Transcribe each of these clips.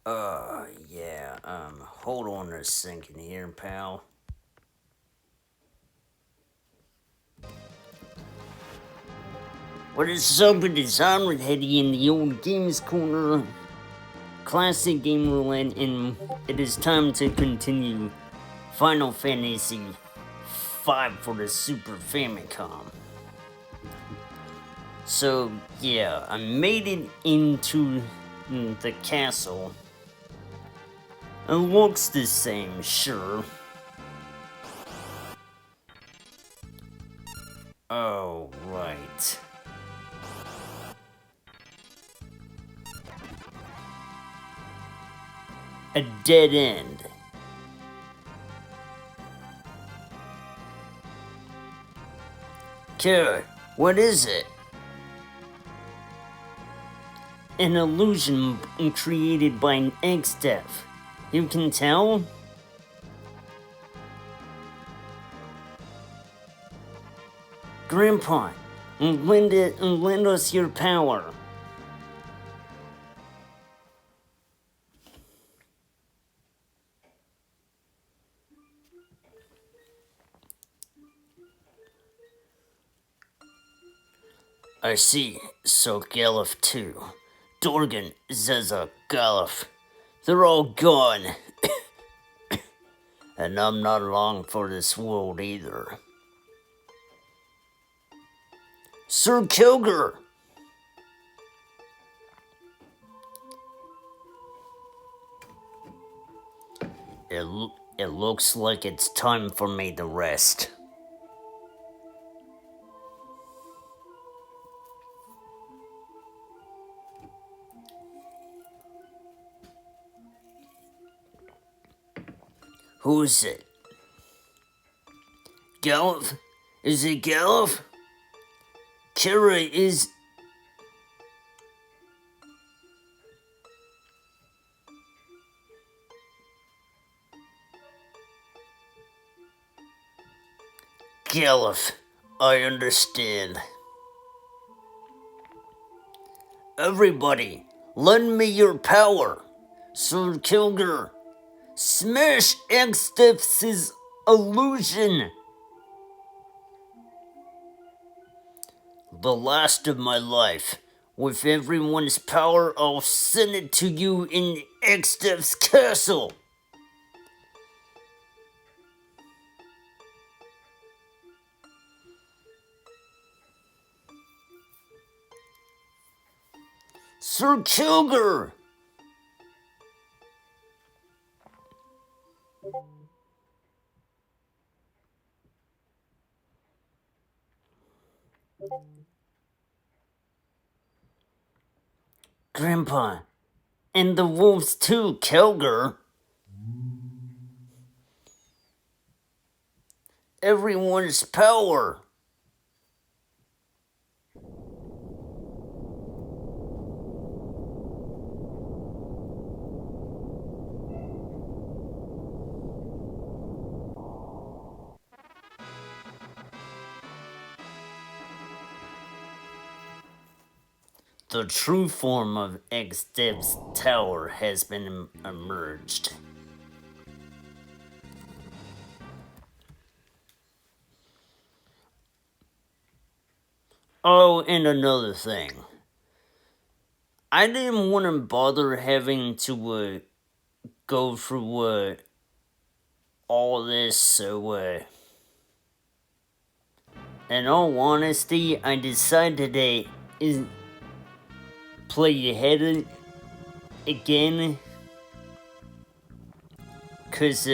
Yeah, hold on a second here, pal. What is up with this Onward Heady in the old games corner? Classic game roulette, and it is time to continue Final Fantasy V for the Super Famicom. So, yeah, I made it into the castle. It looks the same, sure. Oh, right. A dead end. Kara, what is it? An illusion created by an X-Death. You can tell? Grandpa, lend us your power. I see. So Galuf too. Dorgan, Zeza, Galuf. They're all gone. And I'm not long for this world either. Sir Kilger! It looks like it's time for me to rest. Who is it? Galuf? Is it Galuf? Kira is... Galuf, I understand. Everybody, lend me your power. Sir Kilger, smash X-Steps' illusion. The last of my life. With everyone's power, I'll send it to you in X-Steps' castle. Sir Kilger! Grandpa, and the wolves too, Kilger. Everyone's power. The true form of X-Dev's tower has been emerged. Oh, and another thing. I didn't want to bother having to go through all this, so in all honesty, I decided to play ahead again, cause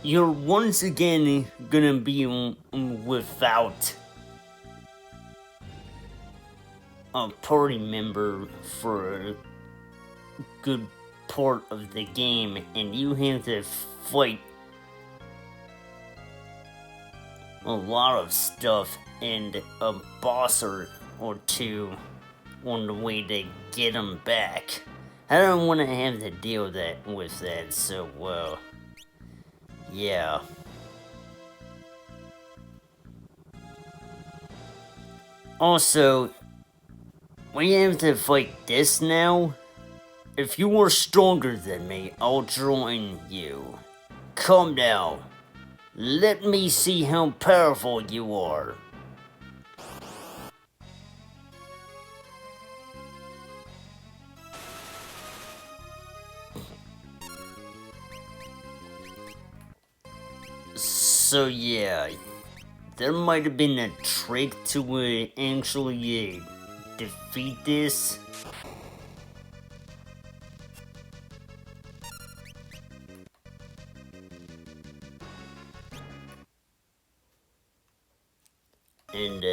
you're once again gonna be without a party member for a good part of the game, and you have to fight a lot of stuff and a boss or two on the way to get them back. I don't want to have to deal with that, so yeah. Also, We have to fight this now? If you are stronger than me, I'll join you. Come now. Let me see how powerful you are. So yeah, there might have been a trick to actually defeat this. And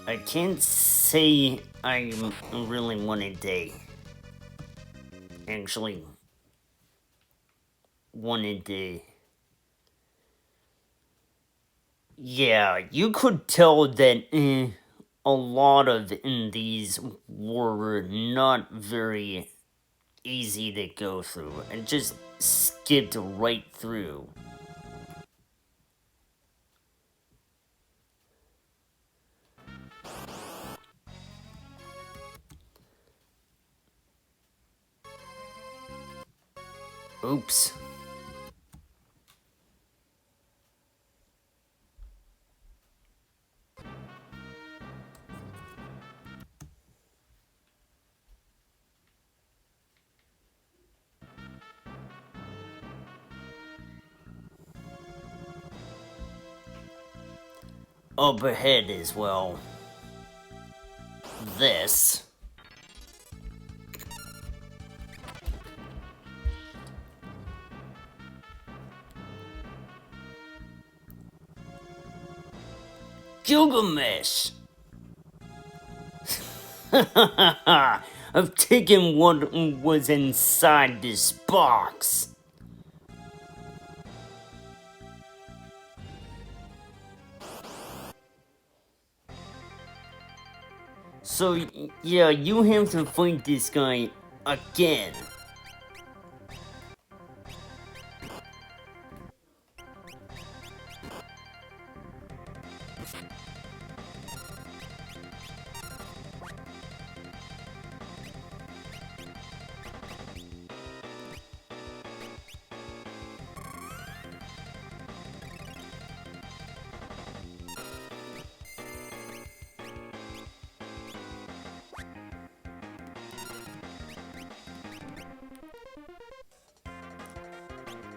I can't say I really wanted to actually wanted to. Yeah, you could tell that a lot of these were not very easy to go through and just skipped right through. Oops. Up ahead as well. This. Gilgamesh! I've taken what was inside this box. So, yeah, you have to fight this guy again.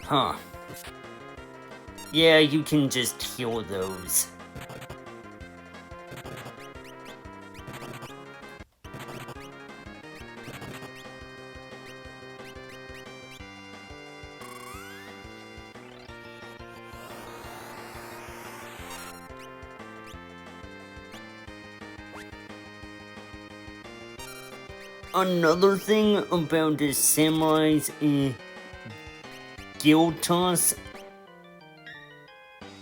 Huh. Yeah, you can just heal those. Another thing about the samurai's guild toss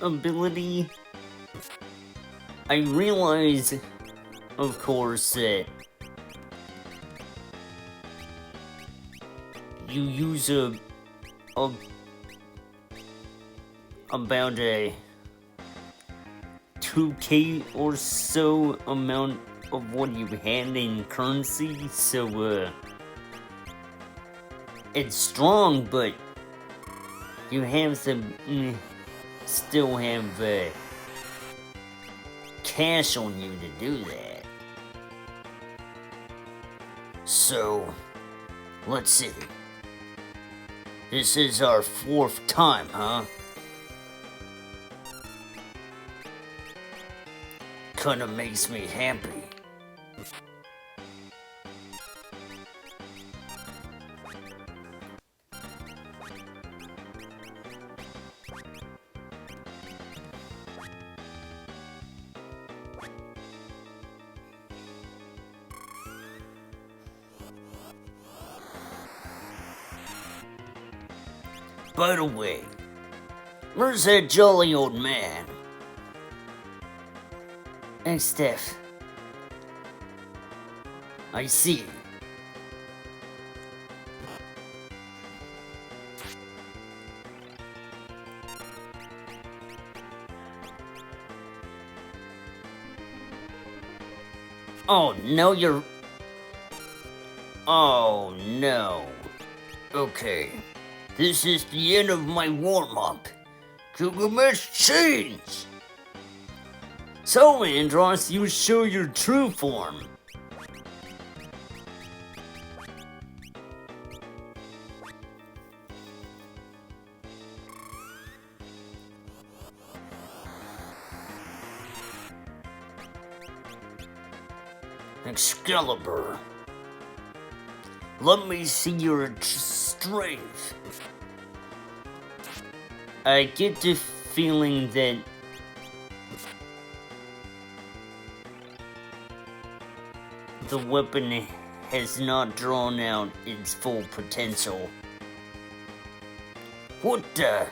ability, I realize, of course, that you use about a 2k or so amount of what you had in currency, so it's strong, but you have to still have cash on you to do that. So, let's see. This is our 4th time, huh? Kinda makes me happy. By the way, where's that jolly old man? Hey, Steph. I see. Oh, no, you're... Oh, no. Okay. This is the end of my warm-up. Gilgamesh, change! So, Andros, you show your true form. Excalibur. Let me see your strength. I get the feeling that the weapon has not drawn out its full potential. What the?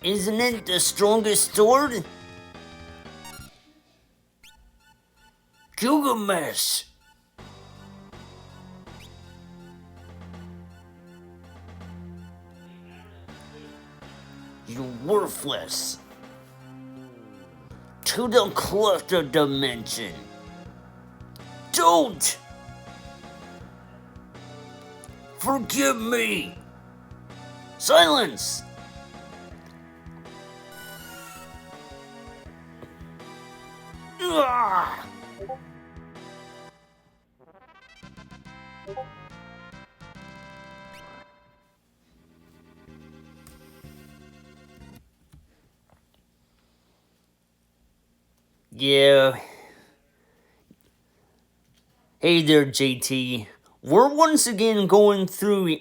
Isn't it the strongest sword? Gilgamesh! You're worthless. To the cluster dimension. Don't! Forgive me! Silence! Ah! Yeah. Hey there, JT. We're once again going through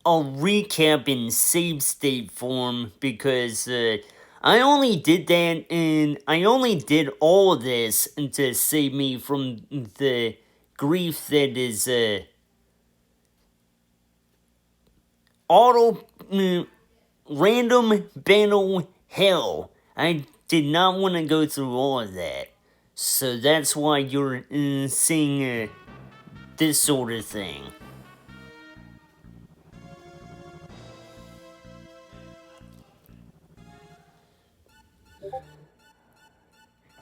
a recap in save state form because I only did that and I only did all of this to save me from the grief that is auto random battle hell. I did not want to go through all of that. So that's why you're seeing this sort of thing.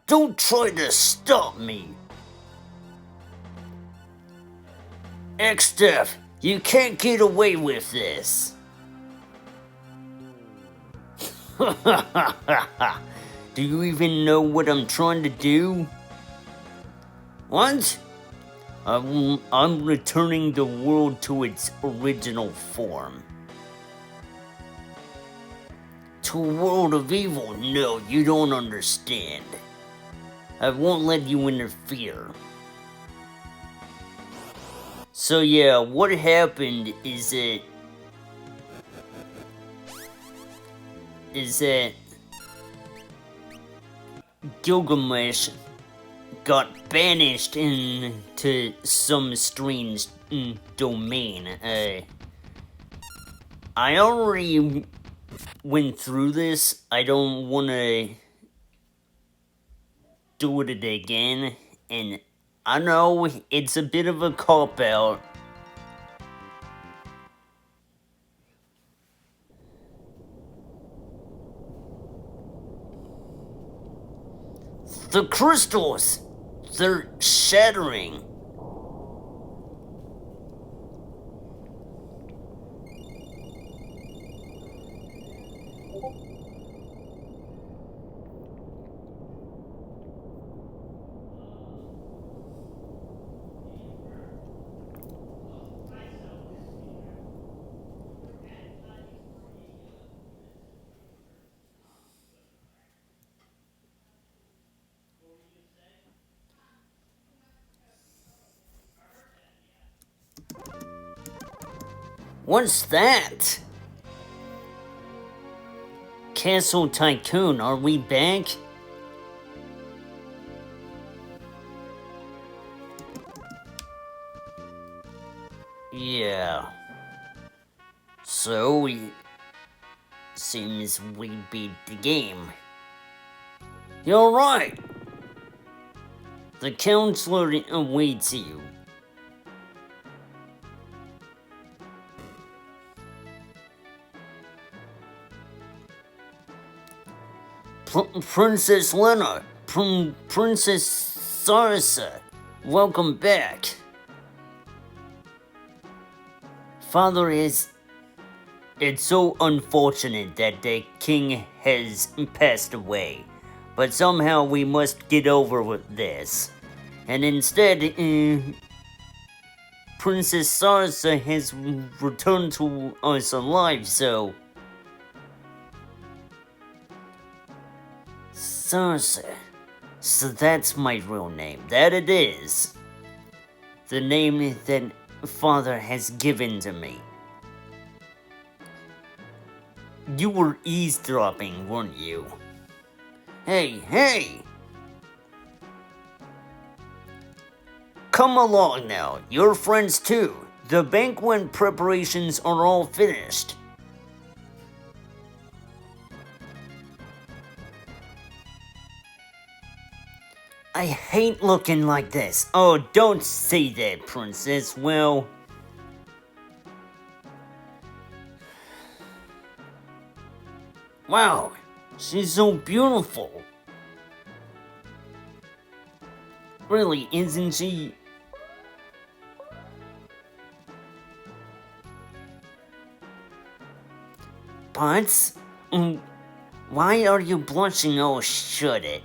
Don't try to stop me! X-Def, you can't get away with this! Do you even know what I'm trying to do? What? I'm returning the world to its original form. To a world of evil? No, you don't understand. I won't let you interfere. So yeah, what happened is that Gilgamesh got banished into some strange domain. I already went through this. I don't want to do it again, and I know it's a bit of a cop-out. The crystals! They're shattering. What's that? Castle Tycoon, are we back? Yeah. So, seems we beat the game. You're right. The counselor awaits you. Princess Lenna, Princess Sarsa, welcome back. Father, it's so unfortunate that the king has passed away, but somehow we must get over with this. And instead, Princess Sarsa has returned to us alive, so... Sarsa. So that's my real name. That it is. The name that Father has given to me. You were eavesdropping, weren't you? Hey! Come along now, you're friends too. The banquet preparations are all finished. I hate looking like this. Oh, don't say that, Princess. Well... Wow, she's so beautiful. Really, isn't she? But, why are you blushing? Oh, should it?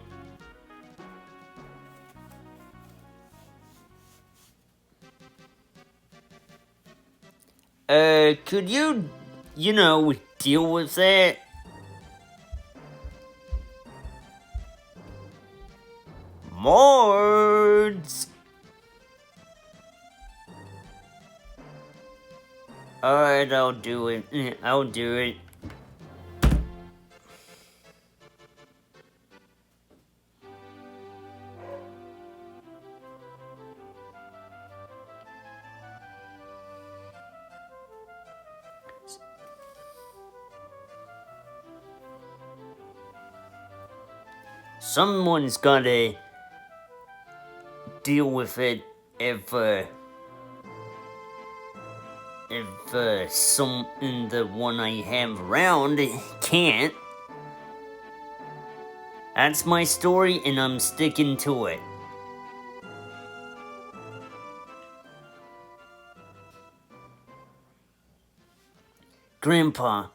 Could you, deal with that? Mords! Alright, I'll do it. I'll do it. Someone's gotta deal with it if the one I have around can't. That's my story and I'm sticking to it. Grandpa,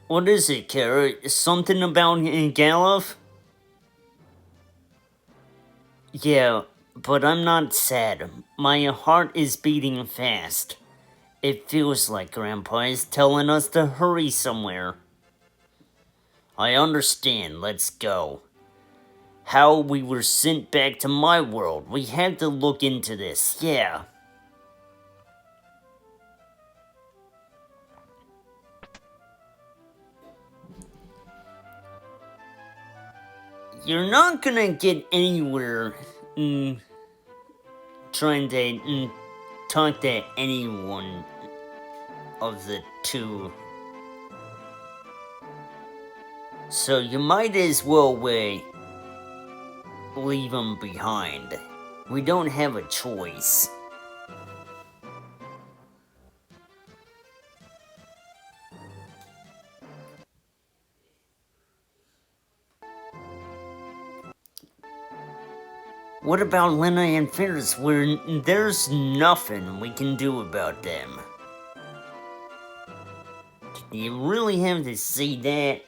what is it, Kara? Something about Galuf? Yeah, but I'm not sad. My heart is beating fast. It feels like Grandpa is telling us to hurry somewhere. I understand, let's go. How we were sent back to my world. We had to look into this, yeah. You're not gonna get anywhere trying to talk to anyone of the two. So you might as well leave them behind. We don't have a choice. What about Lenna and Ferris? There's nothing we can do about them. You really have to say that?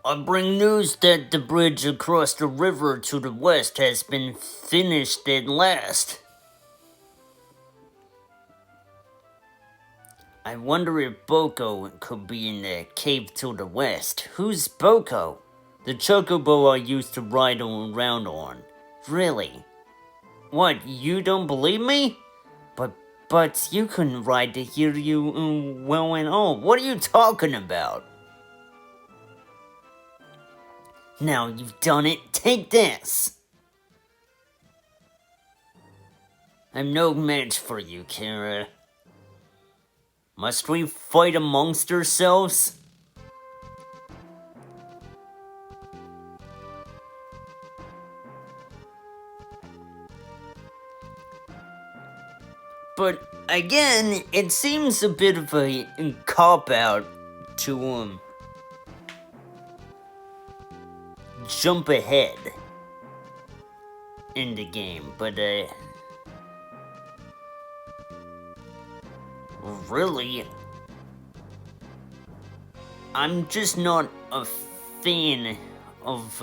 I bring news that the bridge across the river to the west has been finished at last. I wonder if Boko could be in the cave to the west. Who's Boko? The chocobo I used to ride around on. Really? What, you don't believe me? But you couldn't ride to hear you well and all. What are you talking about? Now you've done it, take this! I'm no match for you, Kara. Must we fight amongst ourselves? But again, it seems a bit of a cop-out to, jump ahead in the game, but, really, I'm just not a fan of,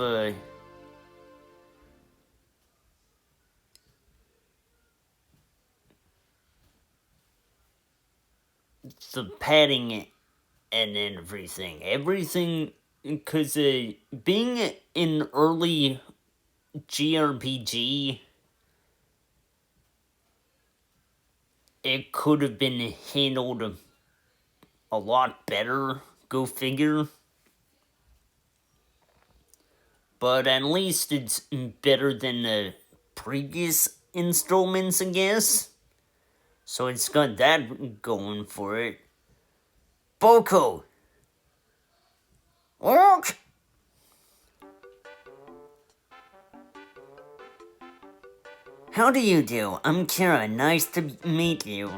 the padding and everything. Because, being in early GRPG, it could have been handled a lot better, go figure. But at least it's better than the previous installments, I guess. So it's got that going for it. Boko! Look! How do you do? I'm Kara, nice to meet you.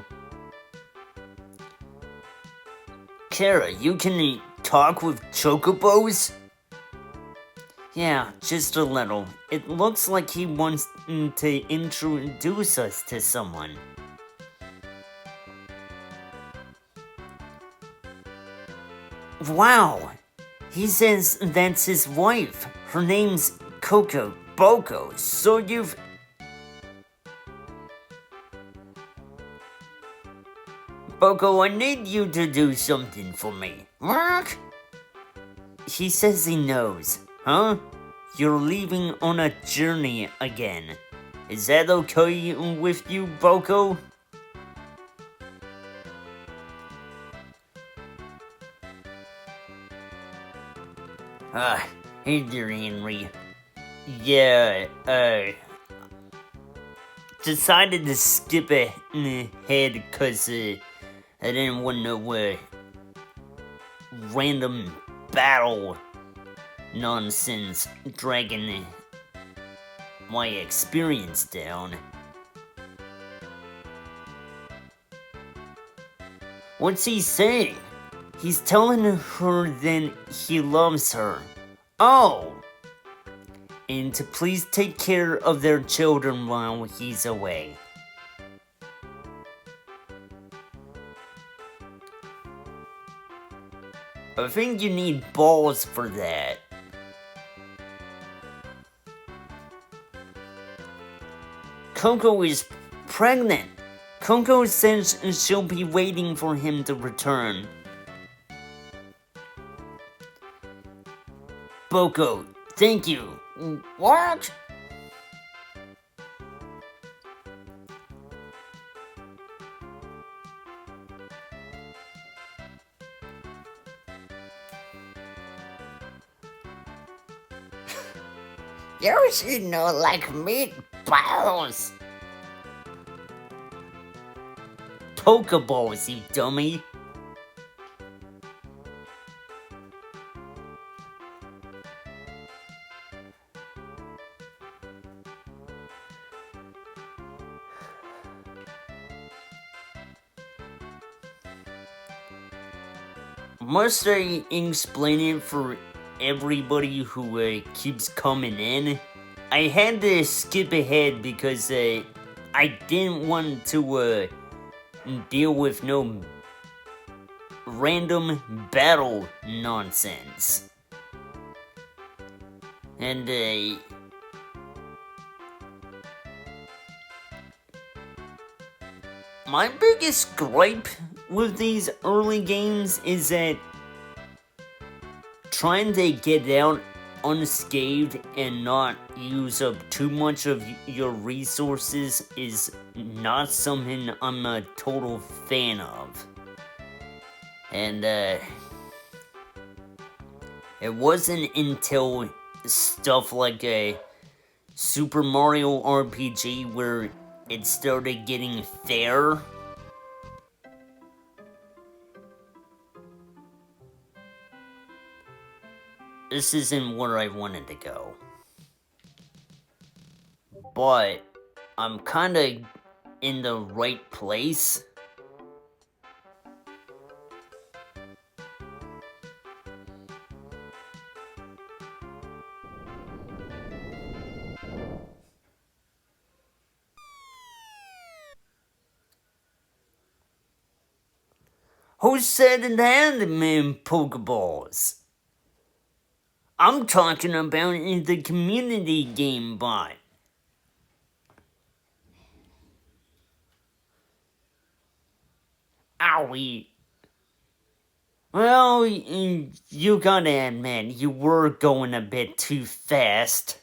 Kara, you can talk with chocobos? Yeah, just a little. It looks like he wants to introduce us to someone. Wow! He says that's his wife. Her name's Coco Boko, so you've... Boko, I need you to do something for me. What? He says he knows. Huh? You're leaving on a journey again. Is that okay with you, Boko? Hey there, Henry. Yeah, decided to skip ahead cause, I didn't want no, random battle nonsense dragging my experience down. What's he saying? He's telling her that he loves her. Oh! And to please take care of their children while he's away. I think you need balls for that. Coco is pregnant. Coco says she'll be waiting for him to return. Boko, thank you. What? You should know like meatballs. Pokeballs, you dummy. Must I explain it for everybody who keeps coming in? I had to skip ahead because I didn't want to deal with no random battle nonsense. And my biggest gripe with these early games is that trying to get out unscathed and not use up too much of your resources is not something I'm a total fan of. And it wasn't until stuff like a Super Mario RPG where it started getting fair. This isn't where I wanted to go. But I'm kinda in the right place. Who said it had them in Pokeballs? I'm talking about in the community game bot. Owie. Well, you gotta admit, you were going a bit too fast.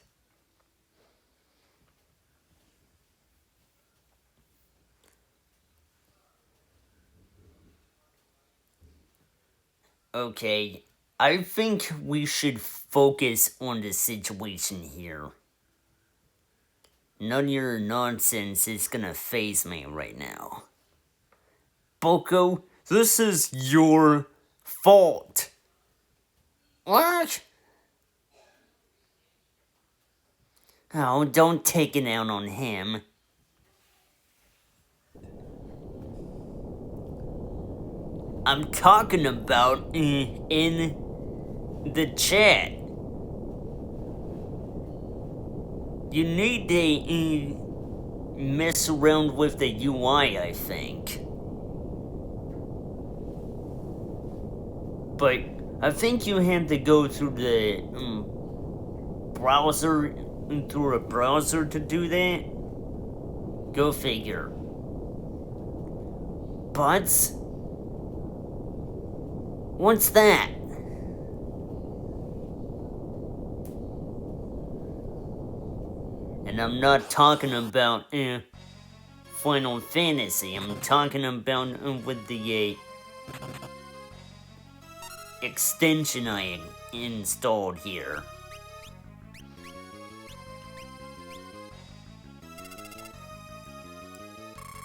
Okay, I think we should focus on the situation here. None of your nonsense is gonna faze me right now. Boko, this is your fault. What? Oh, don't take it out on him. I'm talking about in the chat. You need to mess around with the UI, I think. But I think you have to go through the browser, through a browser to do that. Go figure. But what's that? And I'm not talking about Final Fantasy. I'm talking about with the extension I installed here.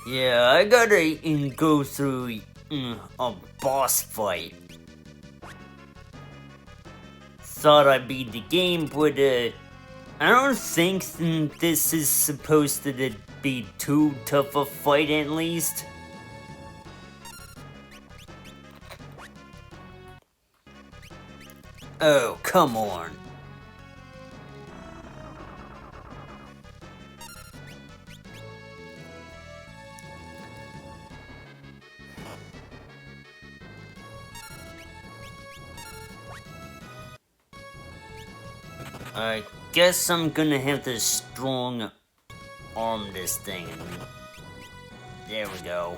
Yeah, I gotta go through a boss fight. Thought I beat the game, but I don't think this is supposed to be too tough a fight at least. Oh, come on. I guess I'm gonna have to strong arm this thing. There we go.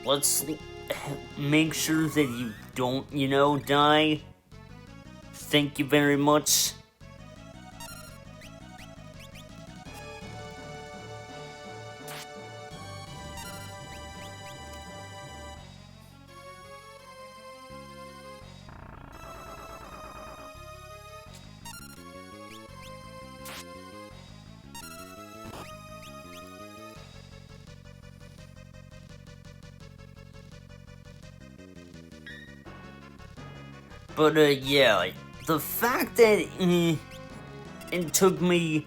Let's make sure that you don't, die. Thank you very much. But yeah, the fact that it took me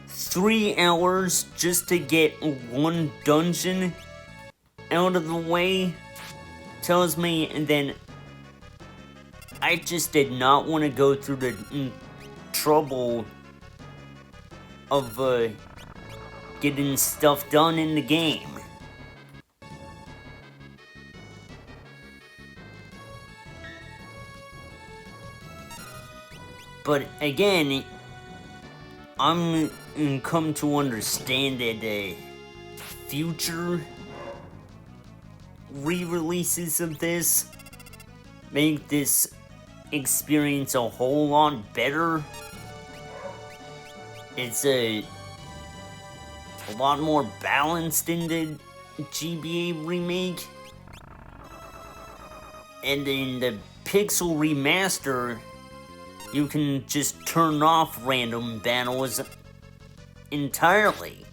3 hours just to get one dungeon out of the way tells me that I just did not want to go through the trouble of getting stuff done in the game. But again, I'm come to understand that future re-releases of this make this experience a whole lot better. It's a lot more balanced in the GBA remake. And in the Pixel remaster, you can just turn off random battles entirely.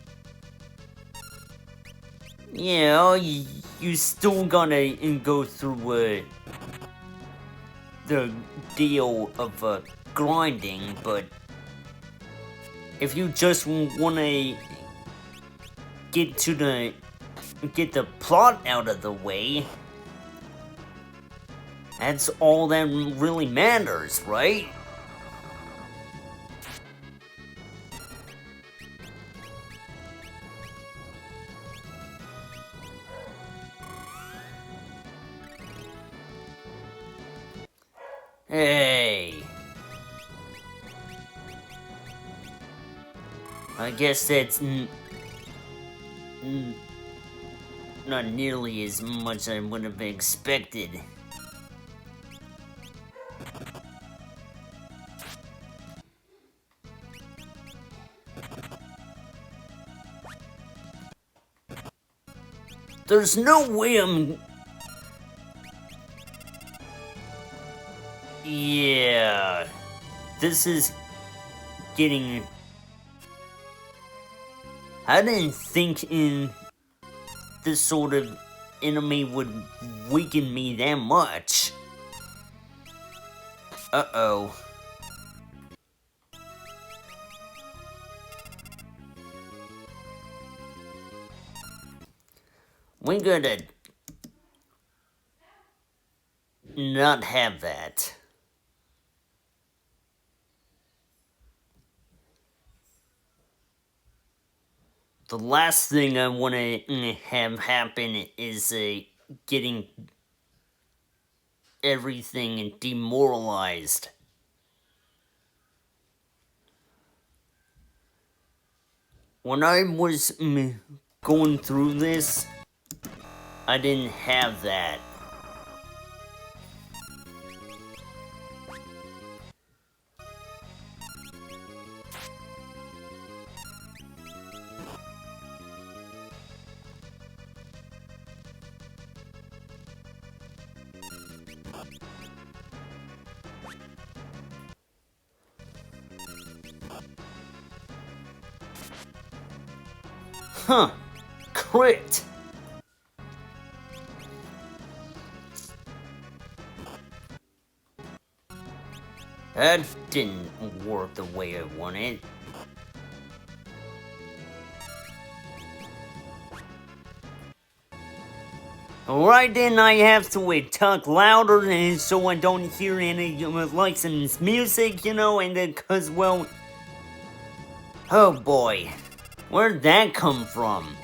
Yeah, you still gotta go through the deal of grinding, but if you just wanna get the plot out of the way, that's all that really matters, right? Hey. I guess that's not nearly as much as I would have expected. There's no way I'm... Yeah... This is getting... I didn't think this sort of enemy would weaken me that much. Uh-oh. We gotta not have that. The last thing I want to have happen is getting everything demoralized. When I was going through this, I didn't have that. Huh. Crit. That didn't work the way I wanted. Alright then, I have to talk louder and so I don't hear any licensed music, you know, and then cause, well... Oh boy. Where'd that come from?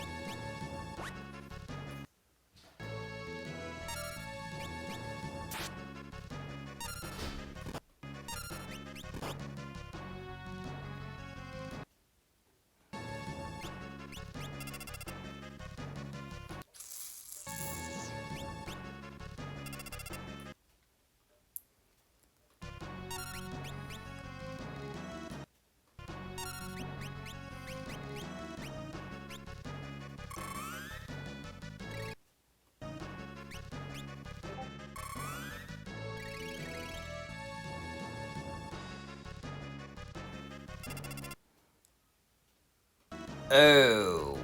Oh.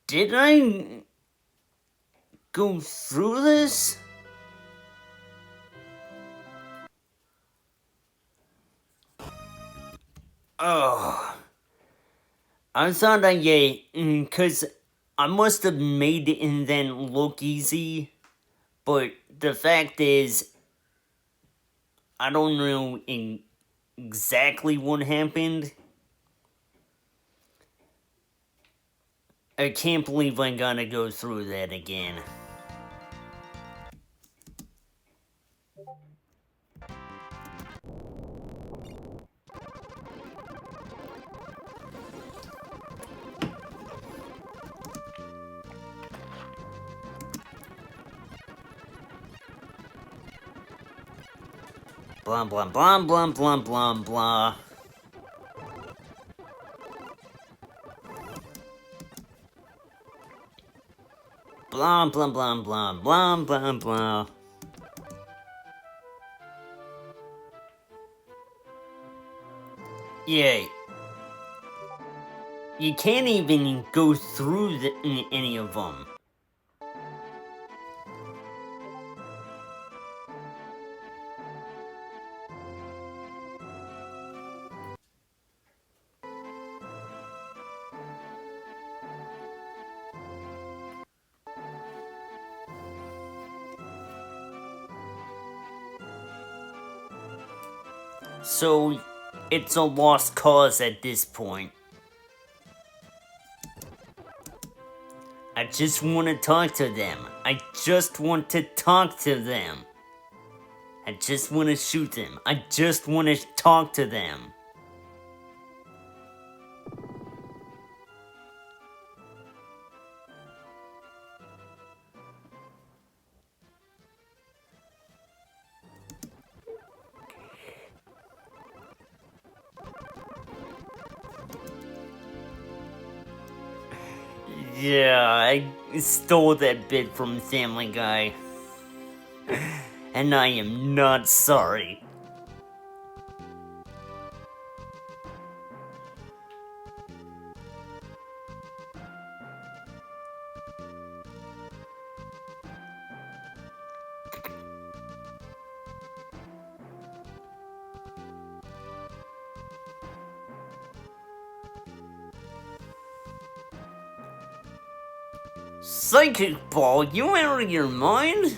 Did I go through this? Oh. I thought cause I must have made it and then look easy, but the fact is, I don't know exactly what happened. I can't believe I gotta go through that again. Blah blah blah blah blah blah blah. blah blah blah blah blah blah blah. Yeah. You can't even go through any of them. So, it's a lost cause at this point. I just want to talk to them. I just want to talk to them. I just want to shoot them. I just want to talk to them. Yeah, I stole that bit from Family Guy. And I am not sorry. Psychic Ball, you out of your mind?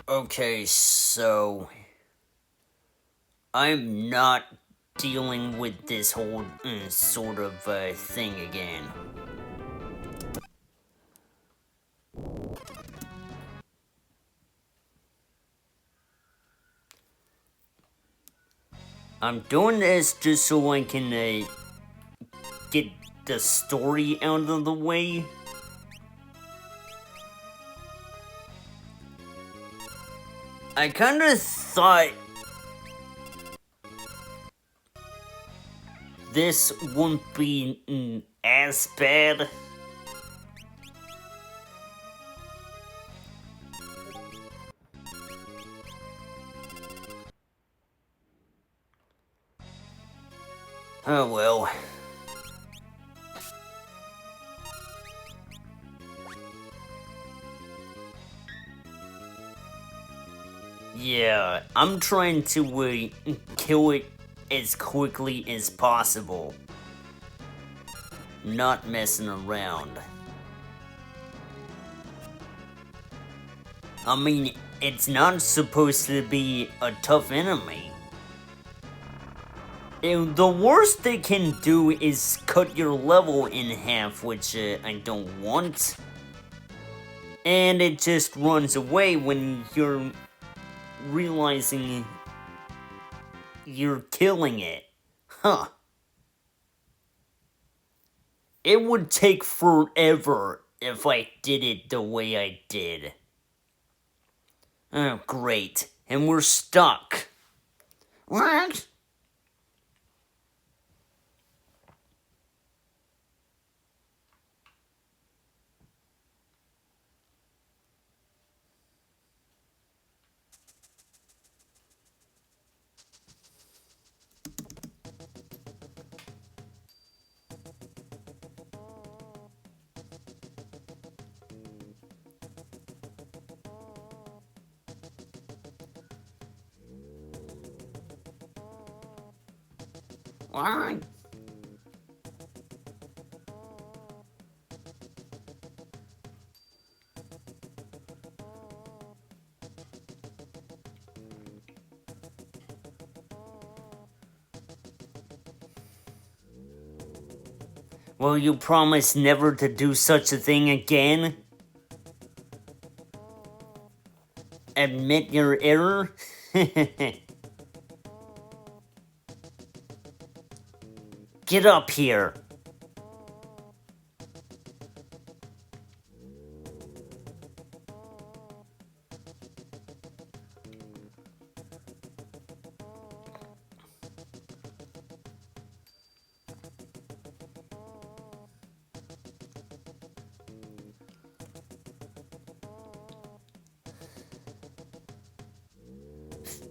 Okay, so I'm not dealing with this whole sort of thing again. I'm doing this just so I can get the story out of the way. I kind of thought this wouldn't be as bad. Oh well. Yeah, I'm trying to kill it as quickly as possible. Not messing around. I mean, it's not supposed to be a tough enemy. The worst they can do is cut your level in half, which I don't want. And it just runs away when you're realizing you're killing it. Huh. It would take forever if I did it the way I did. Oh, great. And we're stuck. What? What? Will you promise never to do such a thing again? Admit your error? Get up here.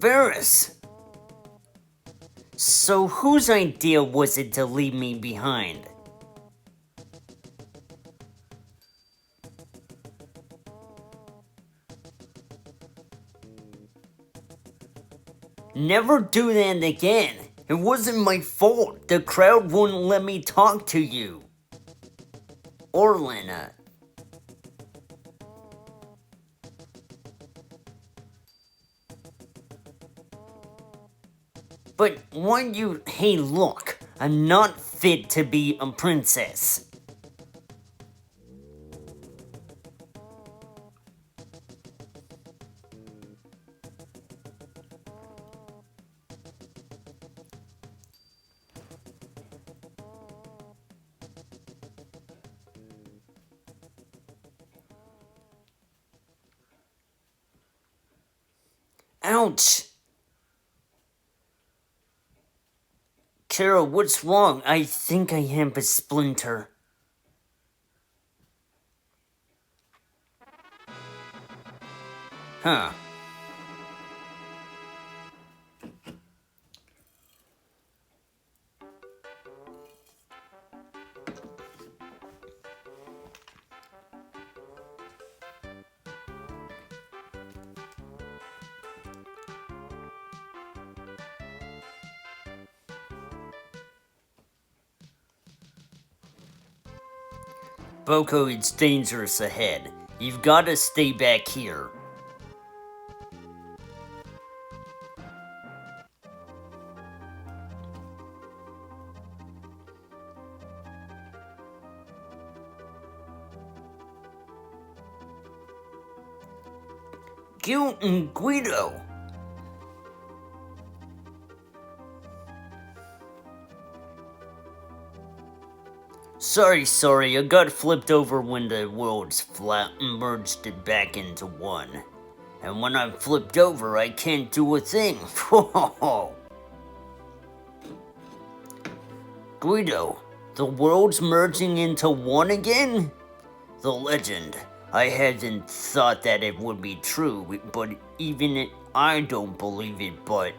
Ferris! So whose idea was it to leave me behind? Never do that again. It wasn't my fault. The crowd wouldn't let me talk to you. Or Lenna. But why you... Hey, look. I'm not fit to be a princess. Ouch! Kara, what's wrong? I think I have a splinter. Huh. Boko, it's dangerous ahead. You've gotta stay back here. Gil and Guido! Sorry, I got flipped over when the worlds merged it back into one. And when I'm flipped over, I can't do a thing. Guido, the world's merging into one again? The legend. I hadn't thought that it would be true, but even I don't believe it, but...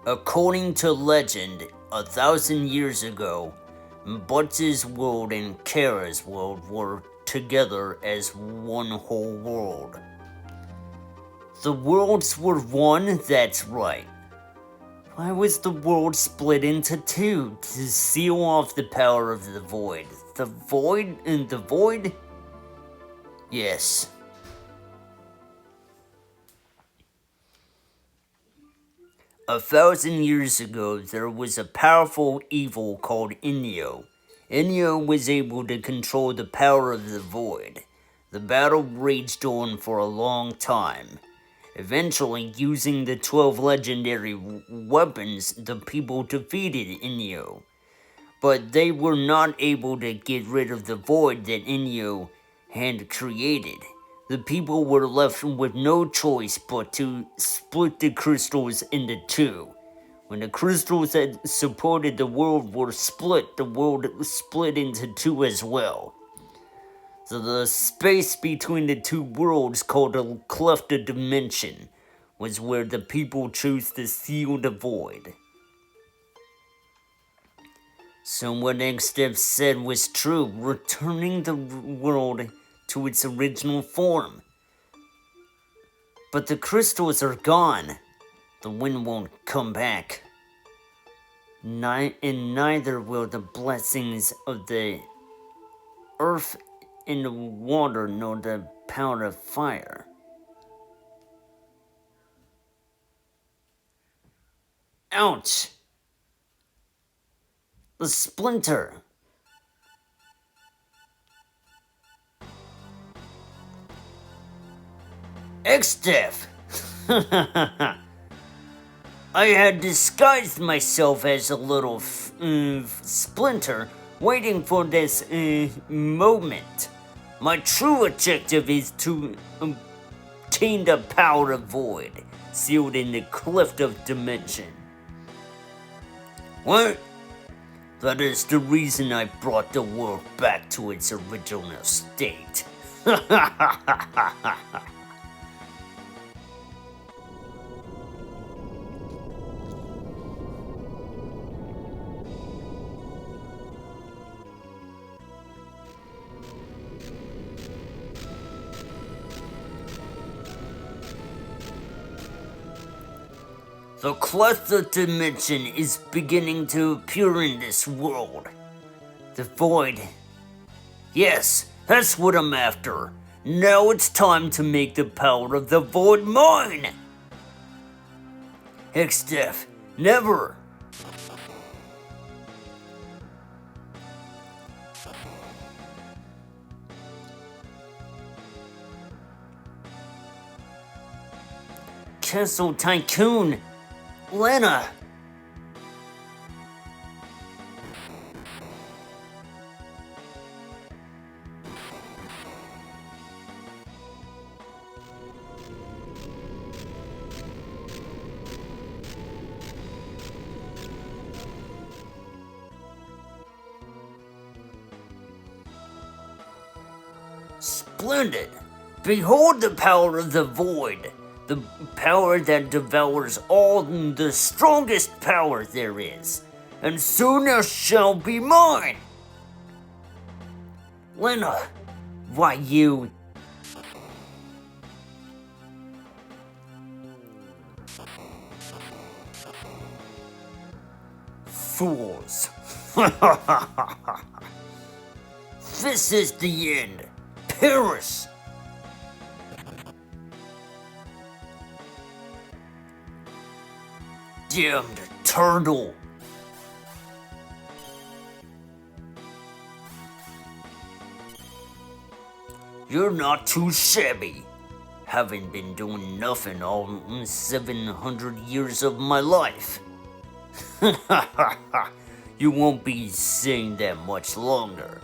According to legend, 1,000 years ago, Butz's world and Kara's world were together as one whole world. The worlds were one? That's right. Why was the world split into two? To seal off the power of the void. The void and the void? Yes. A 1,000 years ago, there was a powerful evil called Inyo. Inyo was able to control the power of the void. The battle raged on for a long time. Eventually, using the 12 legendary weapons, the people defeated Inyo. But they were not able to get rid of the void that Inyo had created. The people were left with no choice but to split the crystals into two. When the crystals that supported the world were split, the world split into two as well. So the space between the two worlds, called a cleft dimension, was where the people chose to seal the void. So what X-Step said was true, returning the world to its original form. But the crystals are gone. The wind won't come back. And neither will the blessings of the earth and the water nor the power of fire. Ouch! The splinter! X-Death! I had disguised myself as a little splinter, waiting for this moment. My true objective is to obtain the power of void, sealed in the cleft of dimension. What? That is the reason I brought the world back to its original state. The cleft of dimension is beginning to appear in this world. The void. Yes, that's what I'm after. Now it's time to make the power of the void mine! X-Death, never! Castle Tycoon! Lenna! Splendid! Behold the power of the void! The power that devours all the strongest power there is, and soon it shall be mine! Lenna, why you... Fools. This is the end. Perish! Damned turtle! You're not too shabby. Haven't been doing nothing all 700 years of my life. You won't be saying that much longer.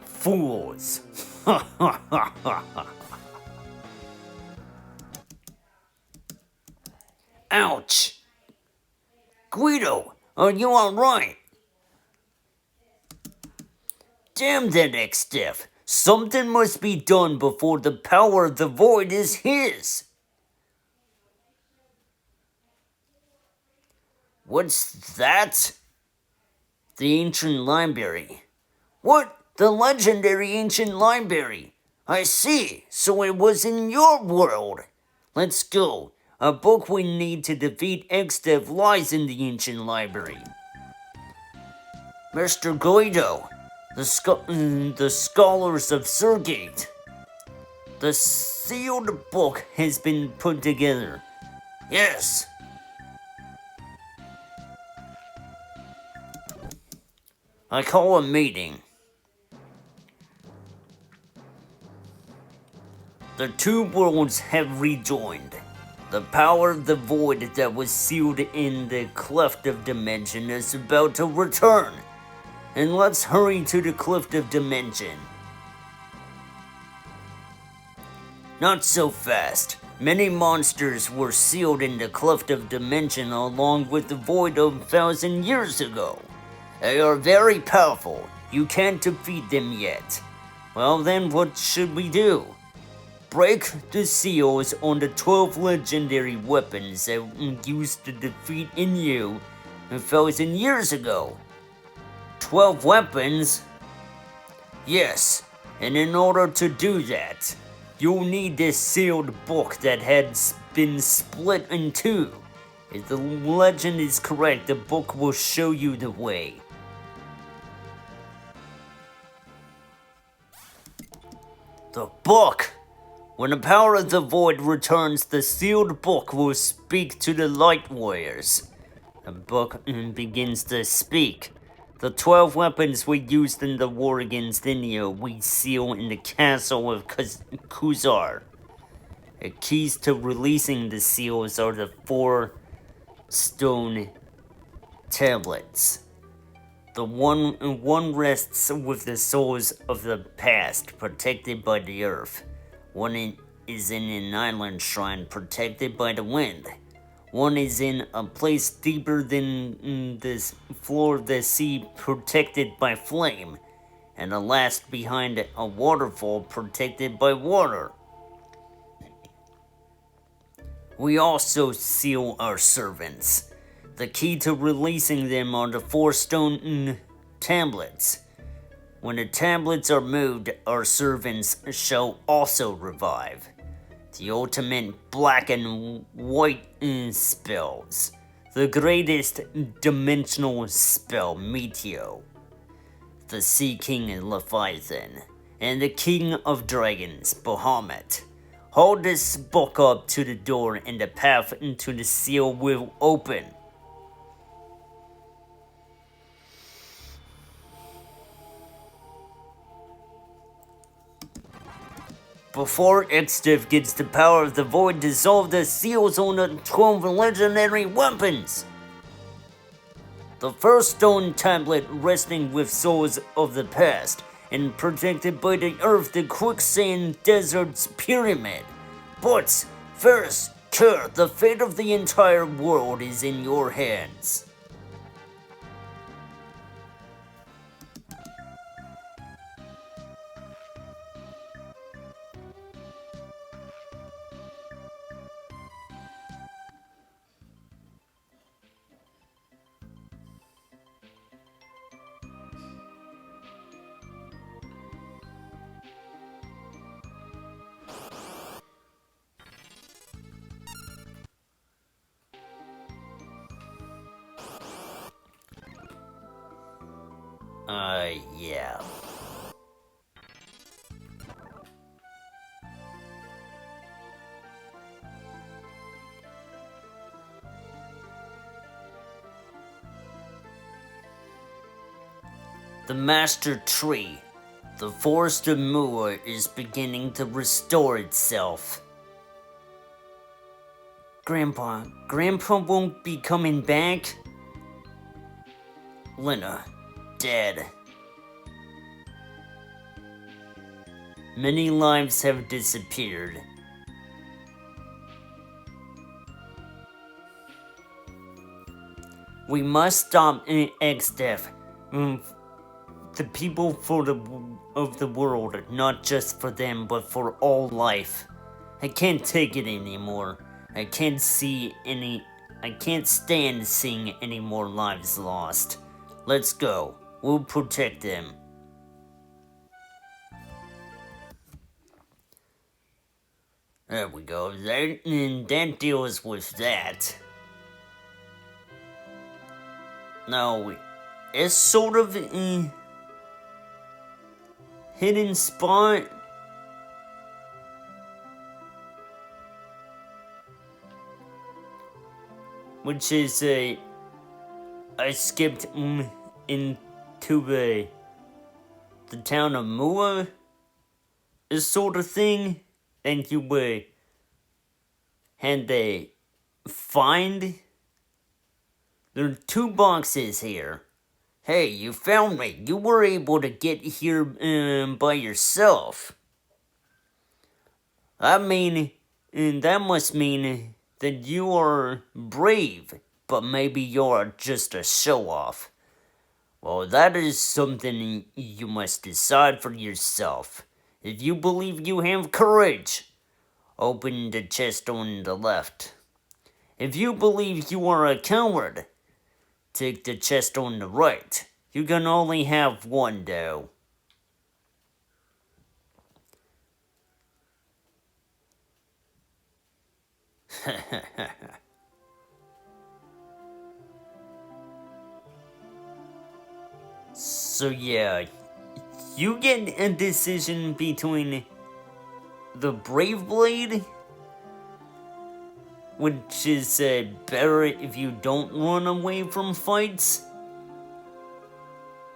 Fools! Ouch! Guido, are you alright? Damn that X-Death! Something must be done before the power of the void is his! What's that? The ancient library. What? The legendary ancient library. I see. So it was in your world. Let's go. A book we need to defeat X-Death lies in the ancient library. Mr. Guido, the scholars of Surgate. The sealed book has been put together. Yes. I call a meeting. The two worlds have rejoined. The power of the void that was sealed in the cleft of dimension is about to return. And let's hurry to the cleft of dimension. Not so fast. Many monsters were sealed in the cleft of dimension along with the void 1,000 years ago. They are very powerful. You can't defeat them yet. Well then, what should we do? Break the seals on the 12 legendary weapons that used to defeat Inu 1,000 years ago. 12 weapons? Yes, And in order to do that, you'll need this sealed book that has been split in two. If the legend is correct, the book will show you the way. The book! When the power of the void returns, the sealed book will speak to the light warriors. The book begins to speak. The 12 weapons we used in the war against India we seal in the castle of Kuzar. The keys to releasing the seals are the 4 stone tablets. The one rests with the souls of the past, protected by the earth. One is in an island shrine, protected by the wind. One is in a place deeper than the floor of the sea, protected by flame. And the last behind a waterfall, protected by water. We also seal our servants. The key to releasing them are the 4 stone tablets. When the tablets are moved, our servants shall also revive. The ultimate black and white spells. The greatest dimensional spell, Meteo. The Sea King, Leviathan. And the King of Dragons, Bahamut. Hold this book up to the door and the path into the seal will open. Before Extif gets the power of the void, dissolve the seals on the 12 legendary weapons. The first stone tablet resting with souls of the past and protected by the earth, the quicksand desert's pyramid. But first, Kerr, the fate of the entire world is in your hands. Yeah. The Master Tree, the Forest of Mua, is beginning to restore itself. Grandpa won't be coming back? Lenna, dead. Many lives have disappeared. We must stop Exdef. The people of the world, not just for them, but for all life. I can't take it anymore. I can't stand seeing any more lives lost. Let's go. We'll protect them. There we go. That deals with that. Now, it's sort of a hidden spot. Which is I skipped into the town of Mua, this sort of thing, and you had to find. There are 2 boxes here. Hey, you found me. You were able to get here by yourself. I mean, that must mean that you are brave, but maybe you're just a show-off. Well, that is something you must decide for yourself. If you believe you have courage, open the chest on the left. If you believe you are a coward, take the chest on the right. You can only have one, though. So yeah, you get a decision between the Brave Blade, which is better if you don't run away from fights,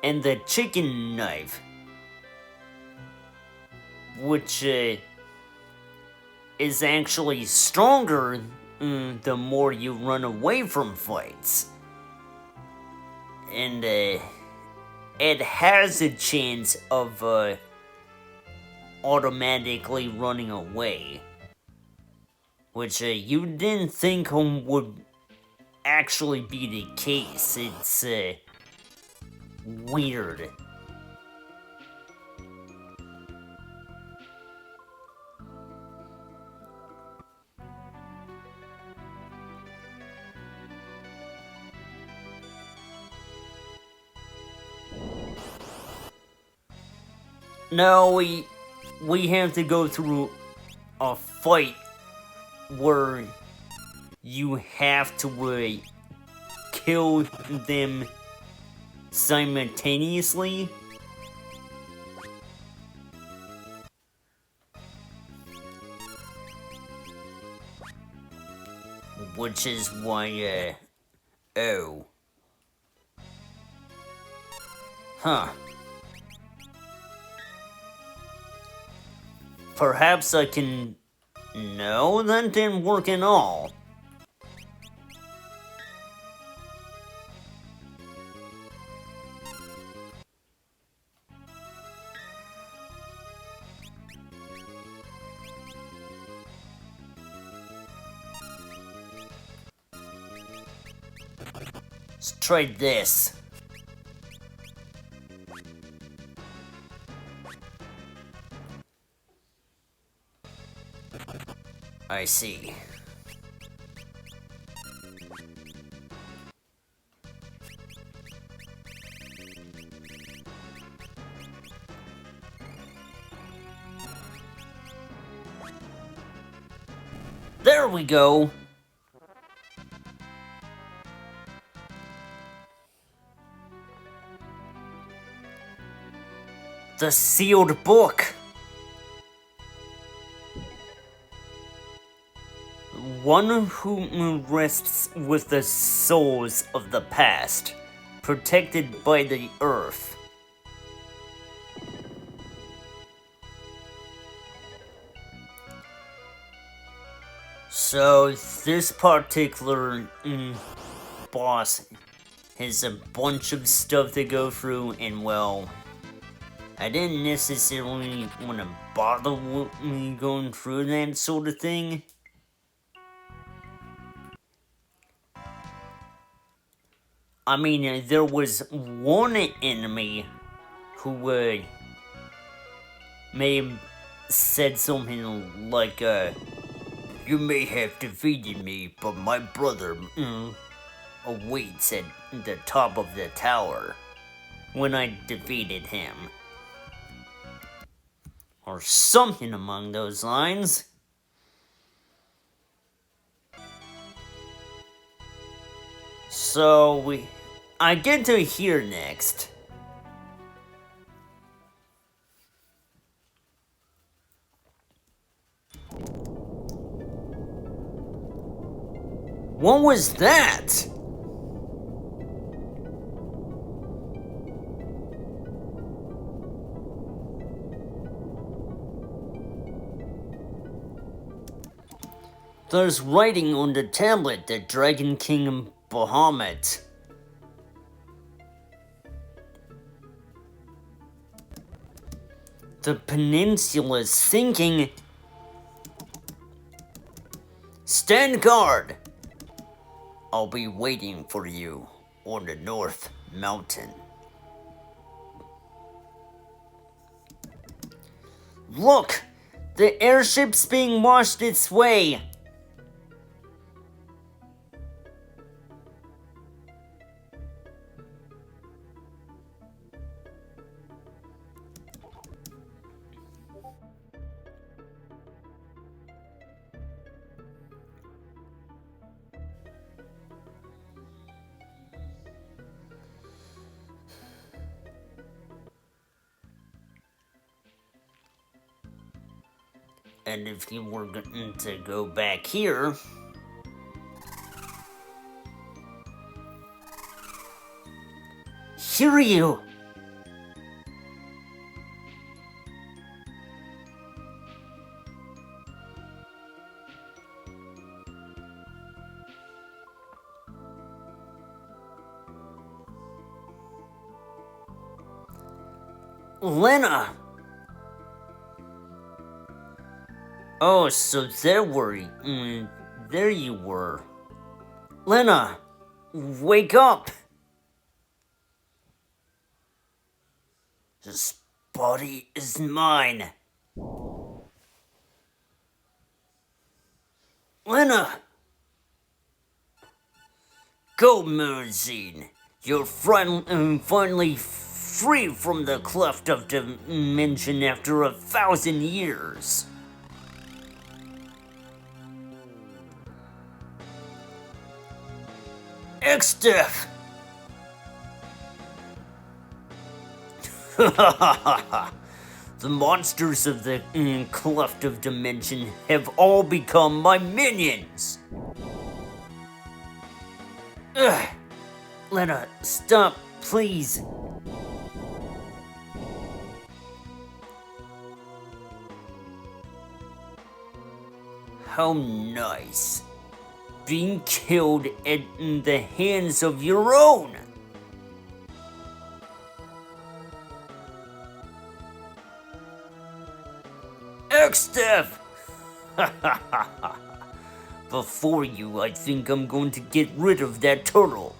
and the Chicken Knife, which is actually stronger the more you run away from fights. And it has a chance of automatically running away, which you didn't think would actually be the case. It's weird. Now we have to go through a fight where you have to kill them simultaneously. Which is why, oh. Huh. Perhaps I can... No, that didn't work at all. Let's try this. I see. There we go. The sealed book. One who rests with the souls of the past, protected by the earth. So this particular boss has a bunch of stuff to go through, and well, I didn't necessarily want to bother with me going through that sort of thing. I mean, there was one enemy who may have said something like, you may have defeated me, but my brother awaits at the top of the tower when I defeated him. Or something among those lines. So I get to here next. What was that? There's writing on the tablet that Dragon King Bahamut. The peninsula's sinking. Stand guard! I'll be waiting for you on the North Mountain. Look! The airship's being washed its way! And if you were going to go back here... Shiryu! Lenna! Oh, so there you were. Lenna, wake up! This body is mine. Lenna! Go, Merzine. You're finally free from the cleft of dimension after 1,000 years. X-Death! The monsters of the cleft of dimension have all become my minions! Ugh. Lenna, stop, please. How nice. Being killed at the hands of your own. X-Death! Before you, I think I'm going to get rid of that turtle.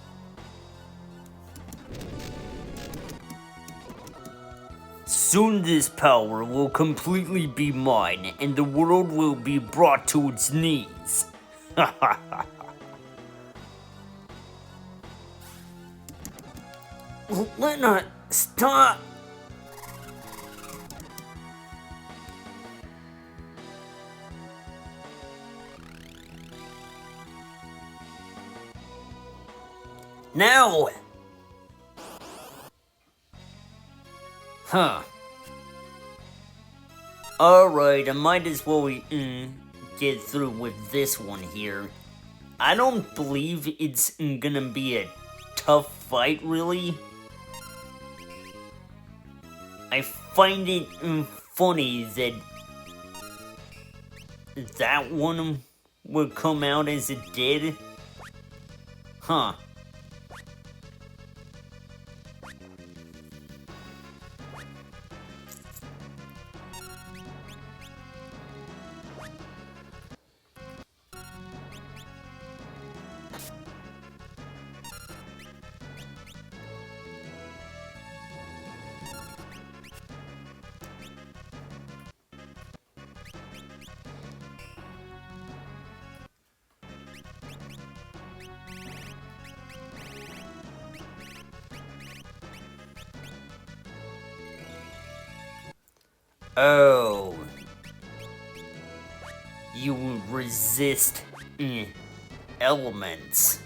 Soon this power will completely be mine, and the world will be brought to its knees. Lenna, stop! Now! Huh. Alright, I might as well get through with this one here. I don't believe it's gonna be a tough fight, really. I find it funny that that one would come out as it did. Huh. Oh. You resist elements.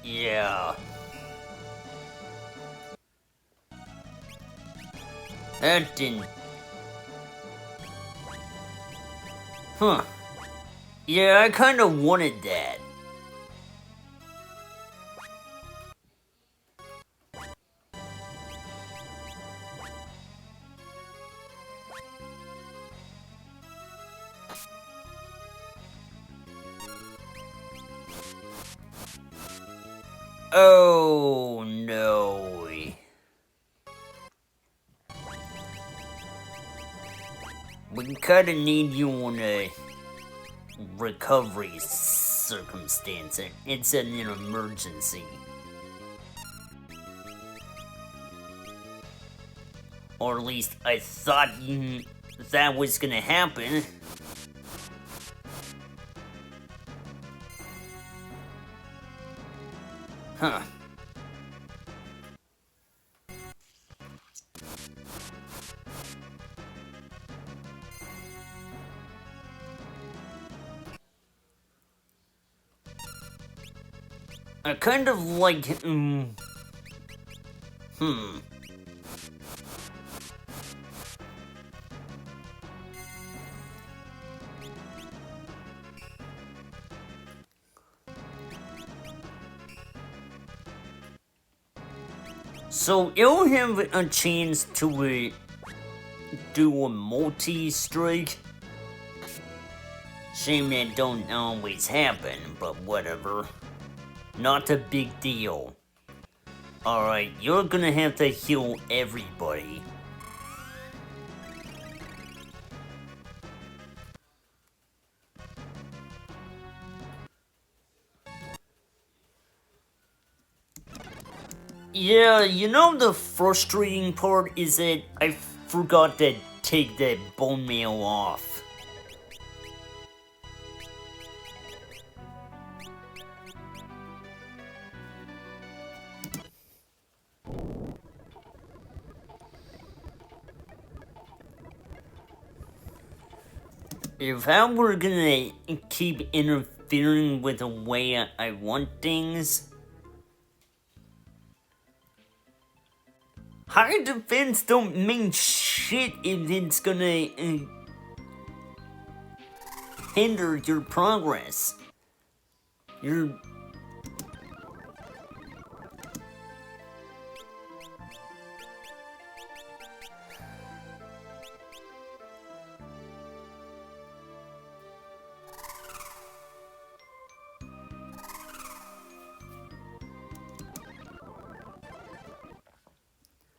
Yeah. That didn't... Huh. Yeah, I kinda wanted that. Oh, no. We kinda need you on a recovery circumstance. It's an emergency. Or at least I thought that was gonna happen. Huh. I kind of like, So you'll have a chance to do a multi-strike. Shame that don't always happen, but whatever. Not a big deal. Alright, you're gonna have to heal everybody. Yeah, you know the frustrating part is that I forgot to take that bone meal off. If I were gonna keep interfering with the way I want things, high defense don't mean shit if it's gonna hinder your progress.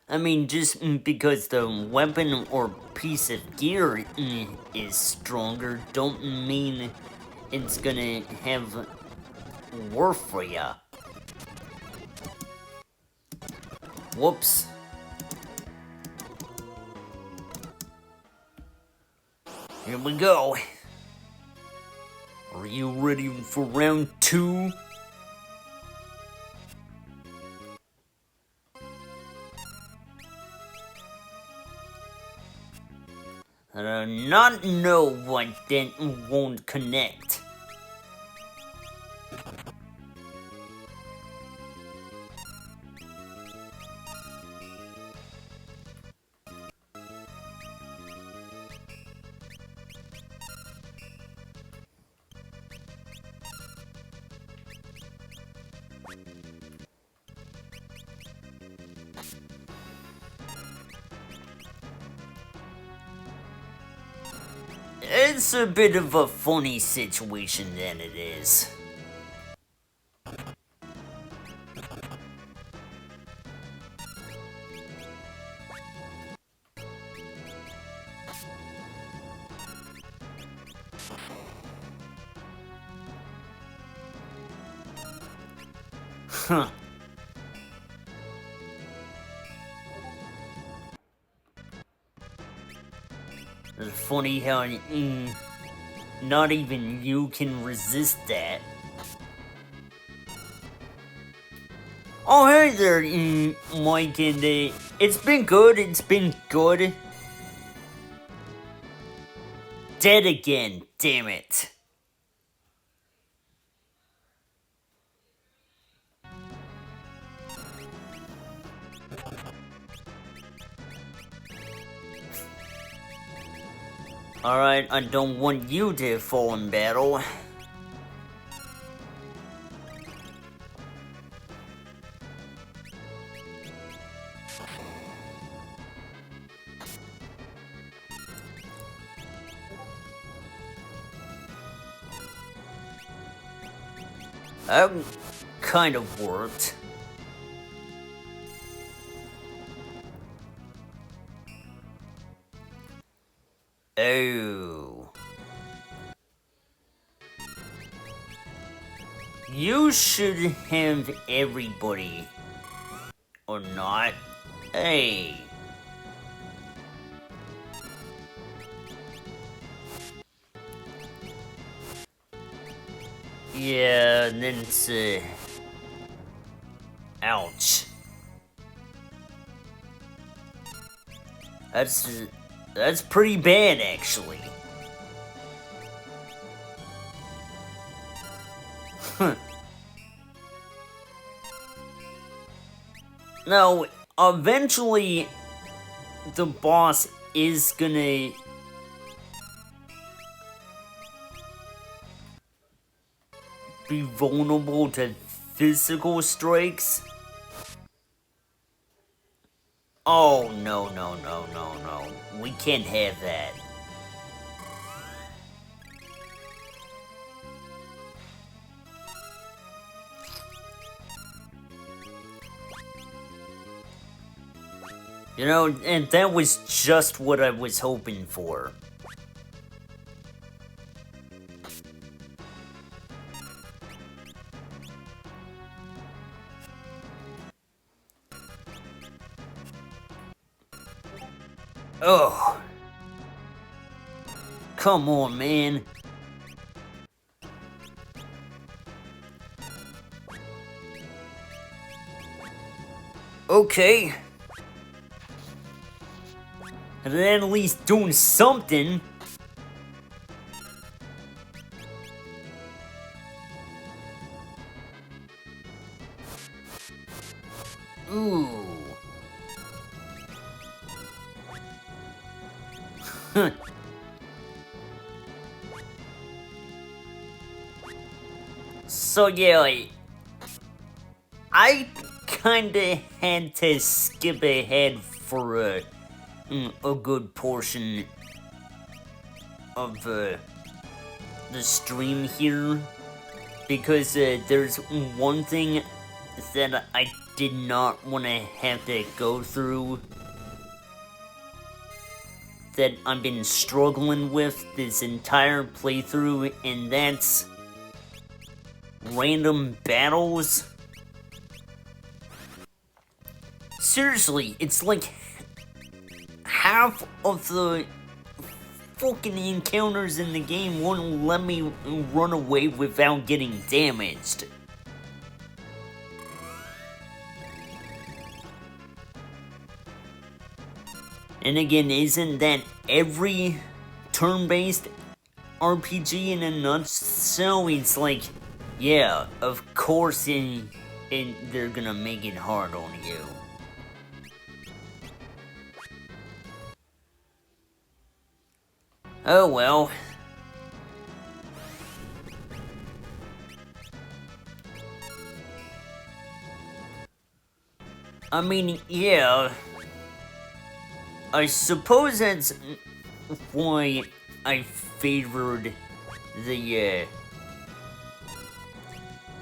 I mean, just because the weapon or piece of gear is stronger, don't mean it's gonna have worth for ya. Whoops. Here we go. Are you ready for round 2? Not know what that won't connect. It's a bit of a funny situation than it is. Huh. It's funny how not even you can resist that. Oh, hey there, Mike, and it's been good, Dead again, damn it. Alright, I don't want you to fall in battle. That kind of worked. Oh. You should have everybody. Or not. Hey. Yeah, and then it's, ouch. That's pretty bad, actually. Huh. Now, eventually, the boss is gonna be vulnerable to physical strikes. Oh, no, no, no, no, no. We can't have that. You know, and that was just what I was hoping for. Oh. Come on, man. Okay. And then at least doing something. Ooh. So yeah, I kinda had to skip ahead for a good portion of the stream here, because there's one thing that I did not want to have to go through that I've been struggling with this entire playthrough, and that's random battles. Seriously, it's like half of the fucking encounters in the game won't let me run away without getting damaged. And again, isn't that every turn-based RPG in a nutshell? It's like, yeah, of course they're gonna make it hard on you. Oh well. I mean, yeah. I suppose that's why I favored the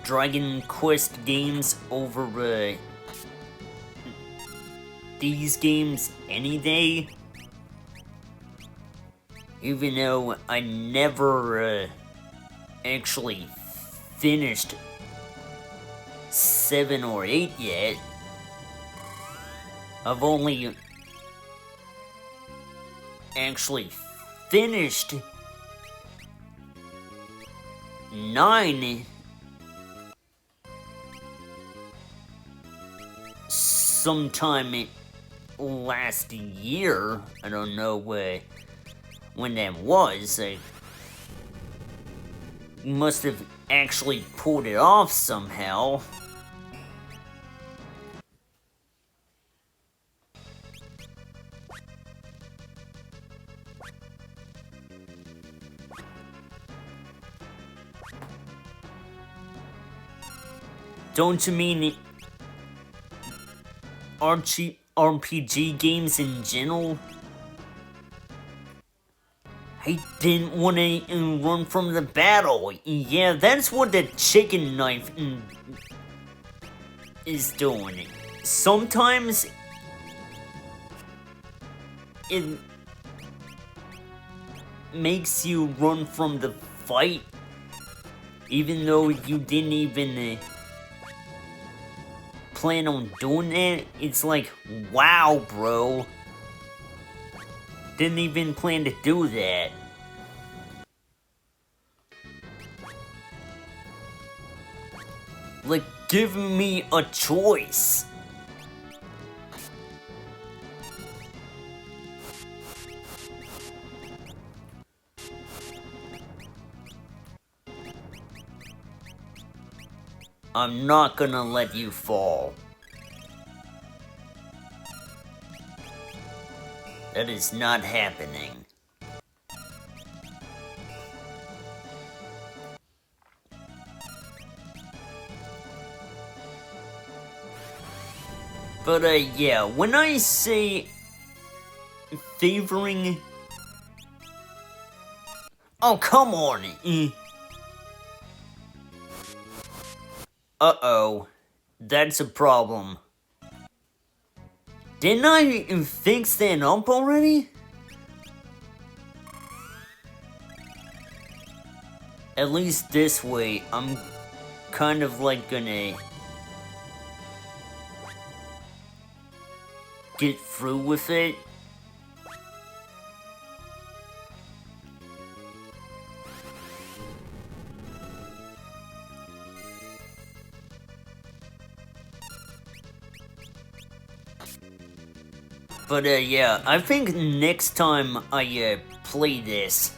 Dragon Quest games over these games any day. Even though I never actually finished 7 or 8 yet. I've only actually finished 9 sometime last year. I don't know when that was. I must have actually pulled it off somehow. Don't you mean RPG games in general? I didn't want to run from the battle. Yeah, that's what the chicken knife is doing. Sometimes it makes you run from the fight, even though you didn't even plan on doing it. It's like, wow, bro. Didn't even plan to do that. give me a choice. I'm not gonna let you fall. That is not happening. But yeah, when I say favoring... Oh, come on! Uh-oh. That's a problem. Didn't I fix that up already? At least this way, I'm kind of like gonna get through with it. But yeah, I think next time I play this,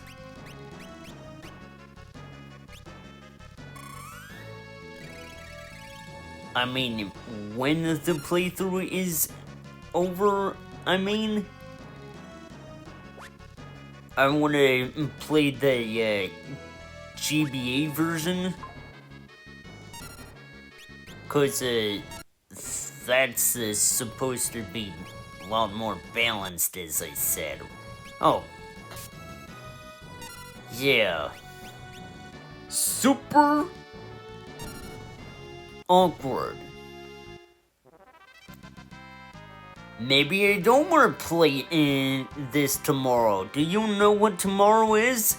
I mean, when the playthrough is over, I mean, I want to play the GBA version, cause that's supposed to be a lot more balanced, as I said. Oh. Yeah. Super awkward. Maybe I don't want to play in this tomorrow. Do you know what tomorrow is?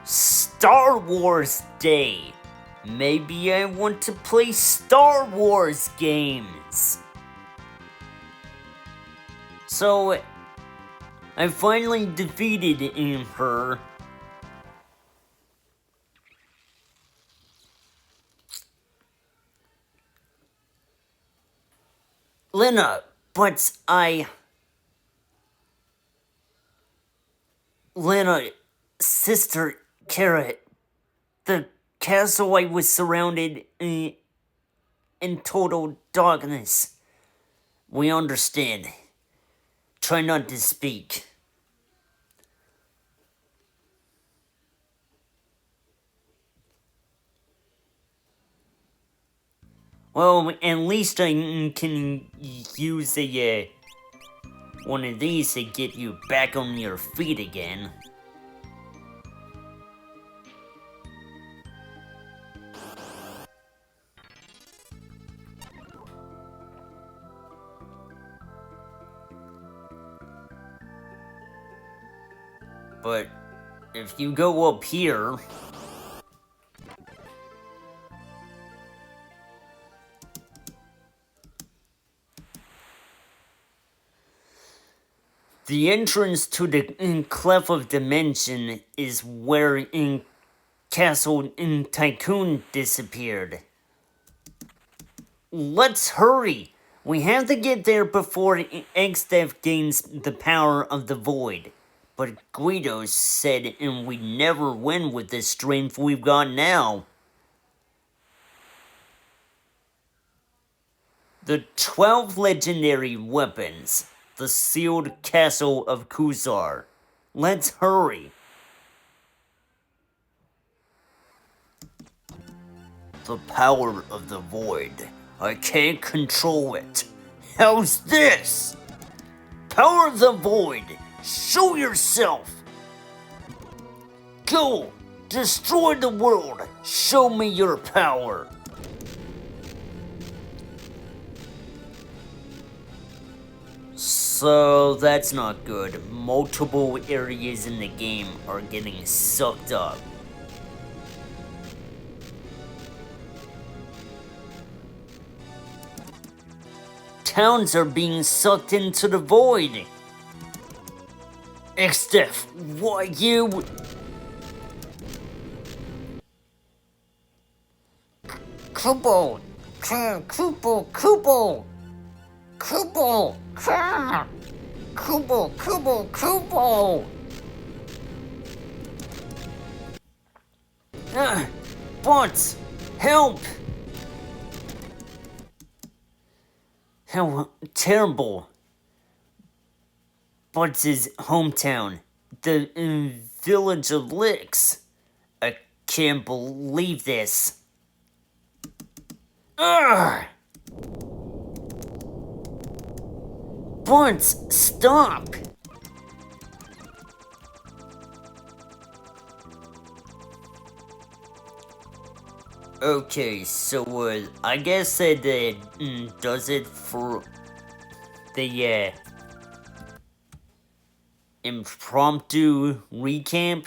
Star Wars Day. Maybe I want to play Star Wars games. So, I finally defeated her. Lenna, but Lenna, sister Kara, the castle I was surrounded in total darkness. We understand. Try not to speak. Well, at least I can use a one of these to get you back on your feet again. But if you go up here, the entrance to the Cleft of Dimension is where Castle Tycoon disappeared. Let's hurry! We have to get there before Exdeath gains the power of the Void. But Guido said we never win with the strength we've got now. The 12 legendary weapons. The sealed castle of Kuzar. Let's hurry. The power of the Void. I can't control it. How's this? Power of the Void. Show yourself. Go. Destroy the world. Show me your power. So that's not good. Multiple areas in the game are getting sucked up. Towns are being sucked into the void. Exdeath, why you... Come on, Kubo, Kubo! Kubo! Kubo, Kubo, Kubo! But help! How terrible. Butts' hometown, the village of Licks. I can't believe this. Ugh! Butts, stop! Okay, so I guess that does it for the impromptu recamp.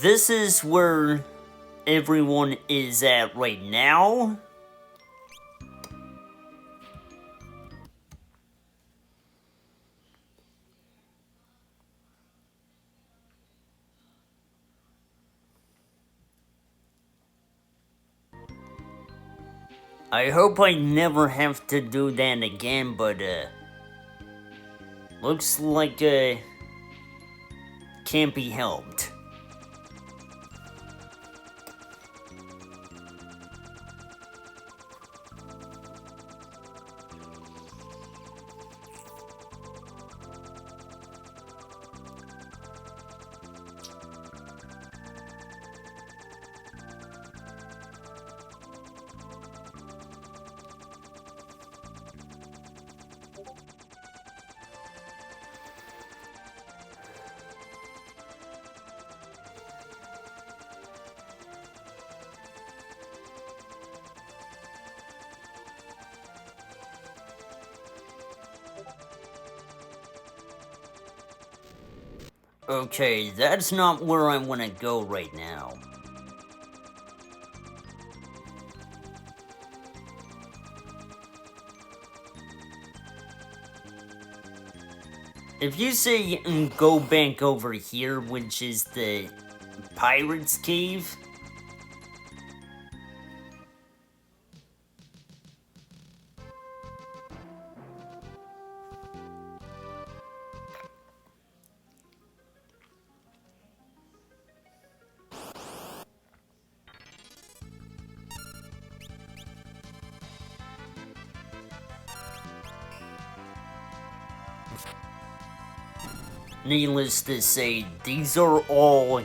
This is where everyone is at right now. I hope I never have to do that again, but looks like can't be helped. Okay, that's not where I want to go right now. If you say go back over here, which is the Pirate's Cave, needless to say, these are all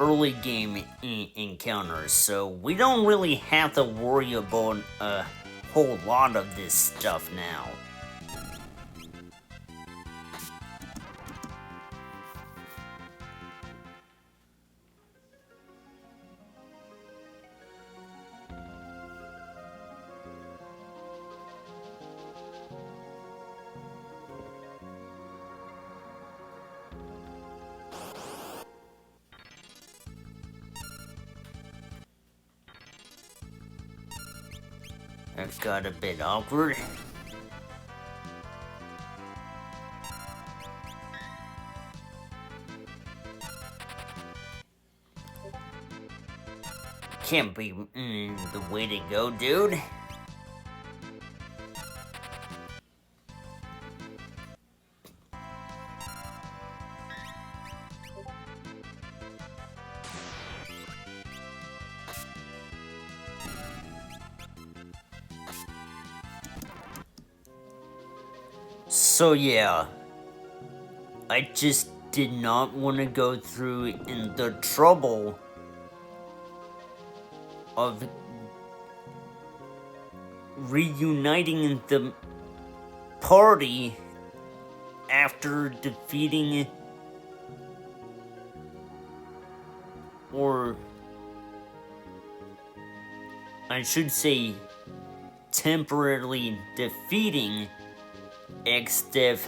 early game encounters, so we don't really have to worry about a whole lot of this stuff now. That got a bit awkward. Can't be the way to go, dude. So yeah, I just did not want to go through in the trouble of reuniting the party after defeating, or I should say temporarily defeating X-Dev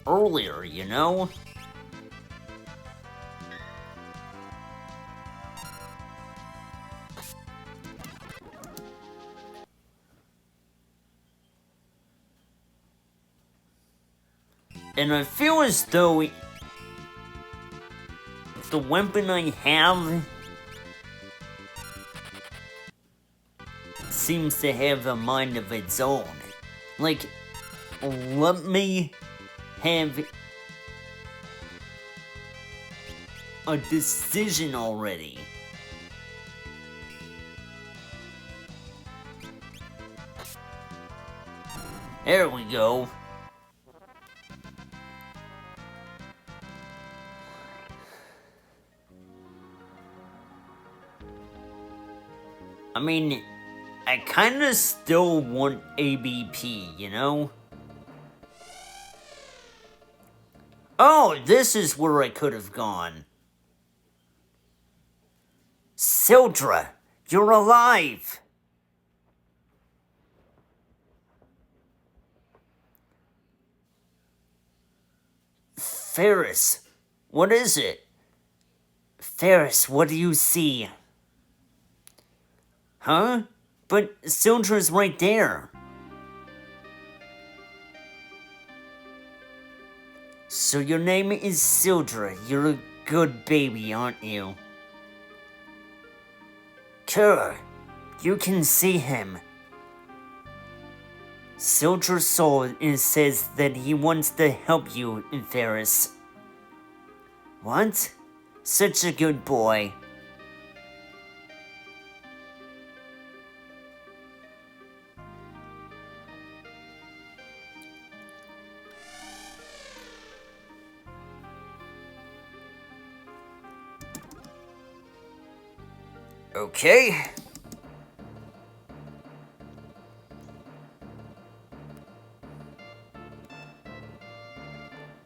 earlier, you know? And I feel as though the weapon I have seems to have a mind of its own. Like, let me have a decision already. There we go. I mean, I kinda still want ABP, you know? Oh, this is where I could have gone. Sildra, you're alive! Ferris, what is it? Ferris, what do you see? Huh? But Sildra's right there. So your name is Sildra. You're a good baby, aren't you? Kara, you can see him. Sildra saw and says that he wants to help you, Ferris. What? Such a good boy. Okay.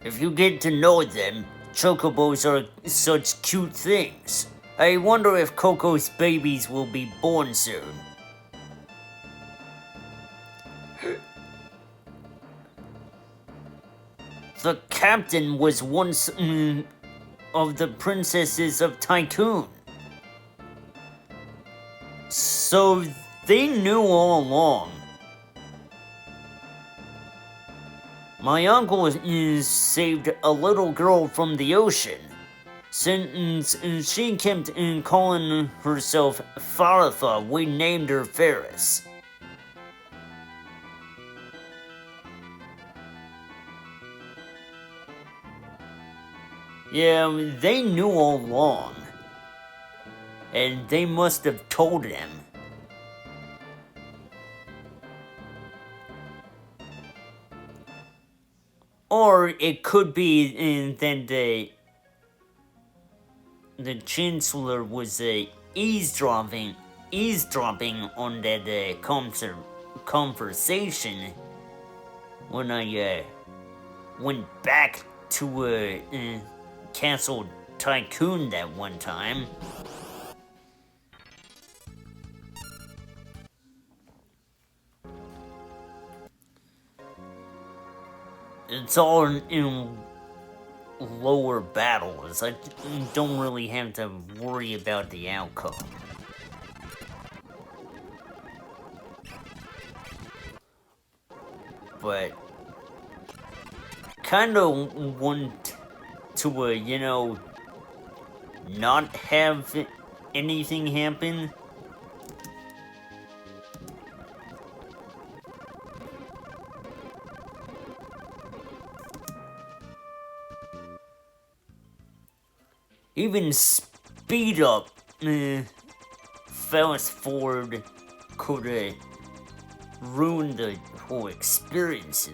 If you get to know them, chocobos are such cute things. I wonder if Coco's babies will be born soon. The captain was once of the princesses of Tycoon. So they knew all along. My uncle saved a little girl from the ocean. Since she kept calling herself Faratha, we named her Ferris. Yeah, they knew all along. And they must have told him. Or it could be that the Chancellor was eavesdropping on that conversation when I went back to Castle Tycoon that one time. It's all in lower battles. I don't really have to worry about the outcome. But kind of want to, not have anything happen. Even speed up, fast forward could ruin the whole experience,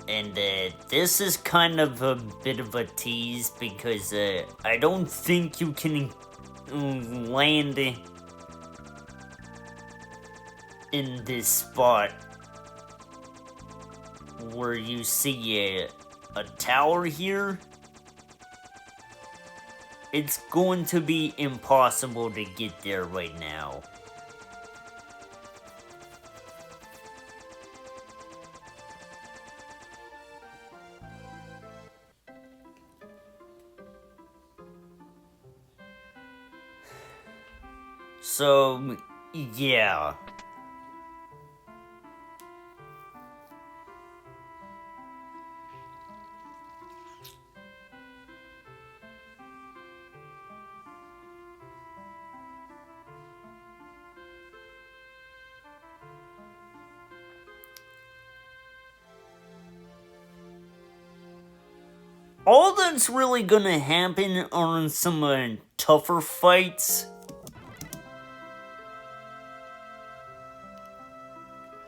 And this is kind of a bit of a tease because I don't think you can land in this spot where you see a tower here. It's going to be impossible to get there right now. So, yeah. All that's really gonna happen are some tougher fights.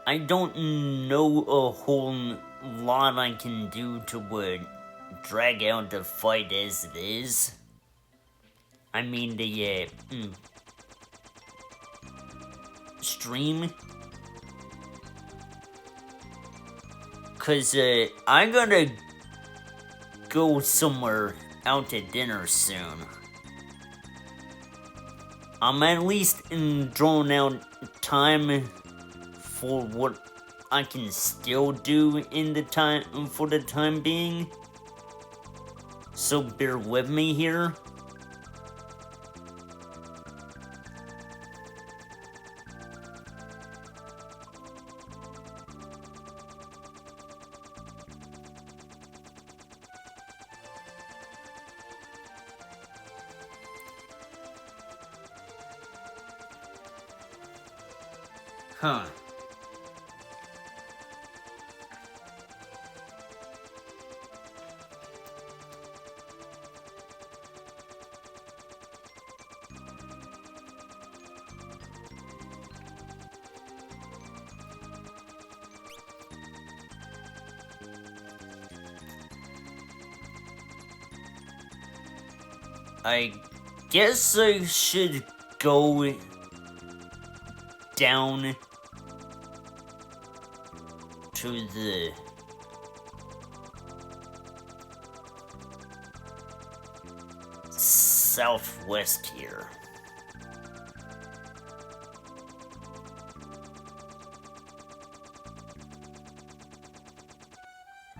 I don't know a whole lot I can do to drag out the fight as it is. I mean the stream. Cause I gotta go somewhere out to dinner soon. I'm at least drawing out time for what I can still do in the time for the time being. So bear with me here. Huh. I guess I should go down to the southwest here.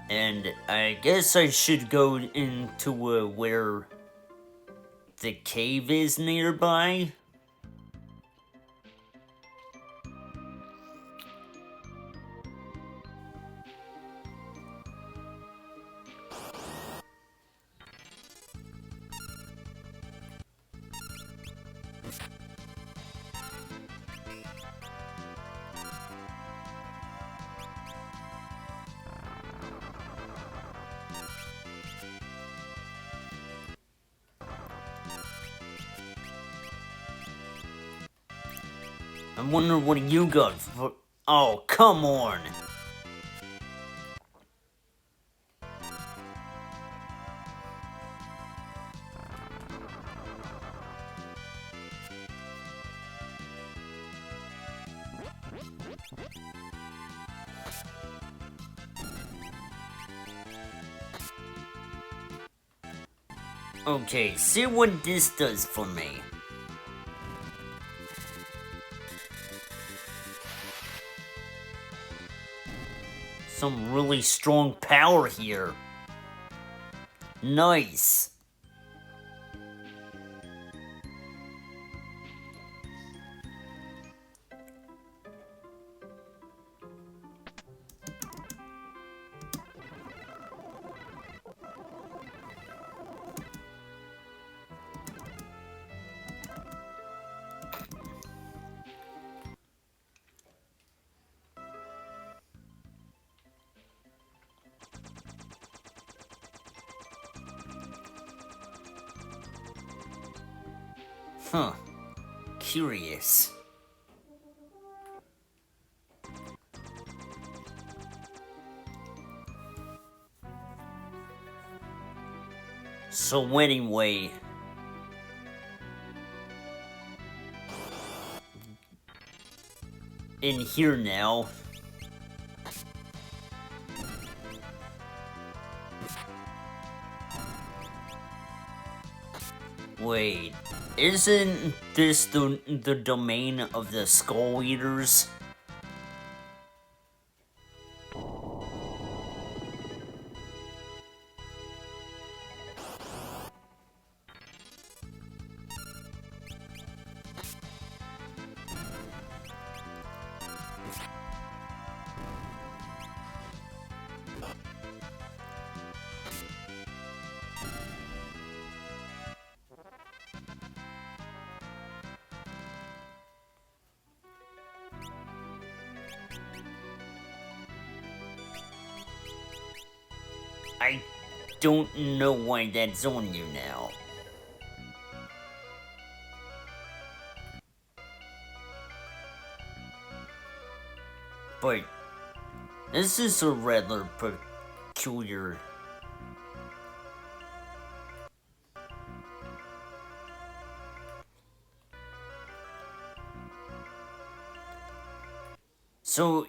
And I guess I should go into where the cave is nearby. I wonder what you got for. Oh, come on! Okay, see what this does for me. Some really strong power here. Nice. Huh. Curious. So anyway, in here now. Wait, isn't this the domain of the Skull Eaters? I don't know why that's on you now. But this is a rather peculiar. So,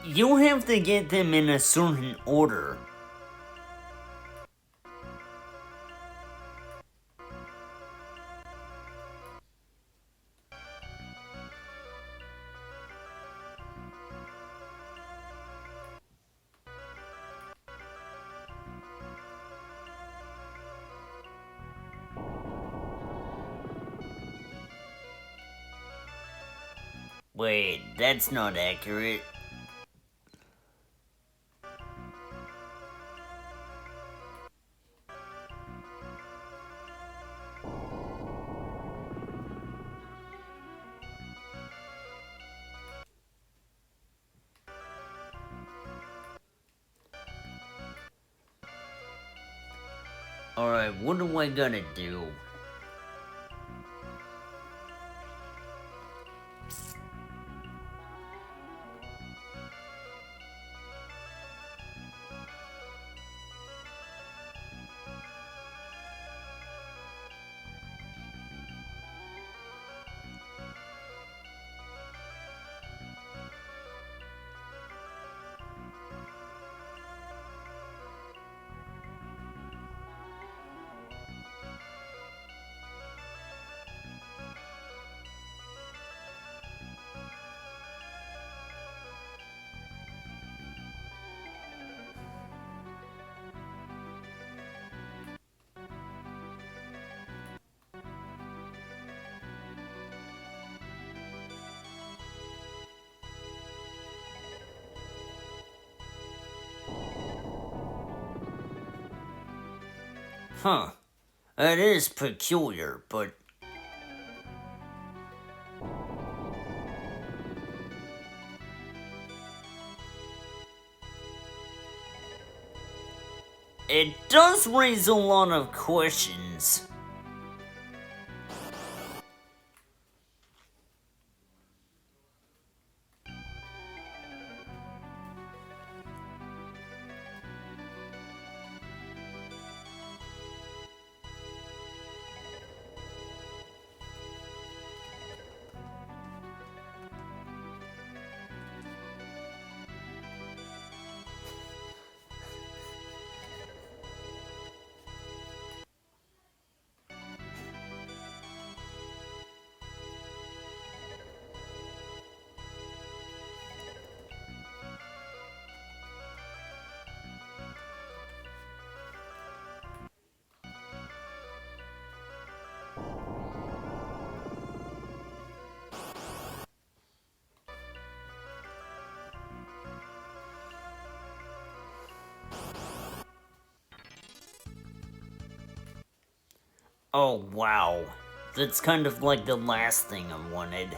you have to get them in a certain order. Wait, that's not accurate. Alright, what do I gotta do? Huh. That is peculiar, but it does raise a lot of questions. Oh wow. That's kind of like the last thing I wanted.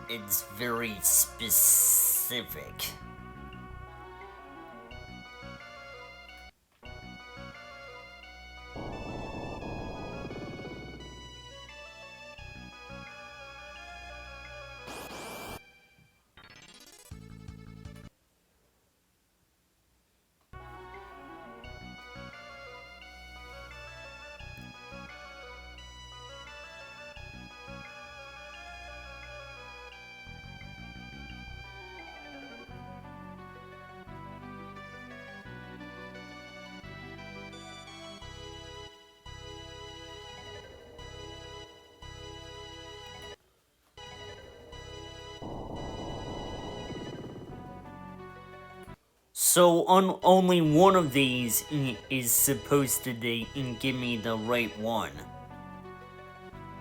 It's very specific. So only one of these is supposed to give me the right one.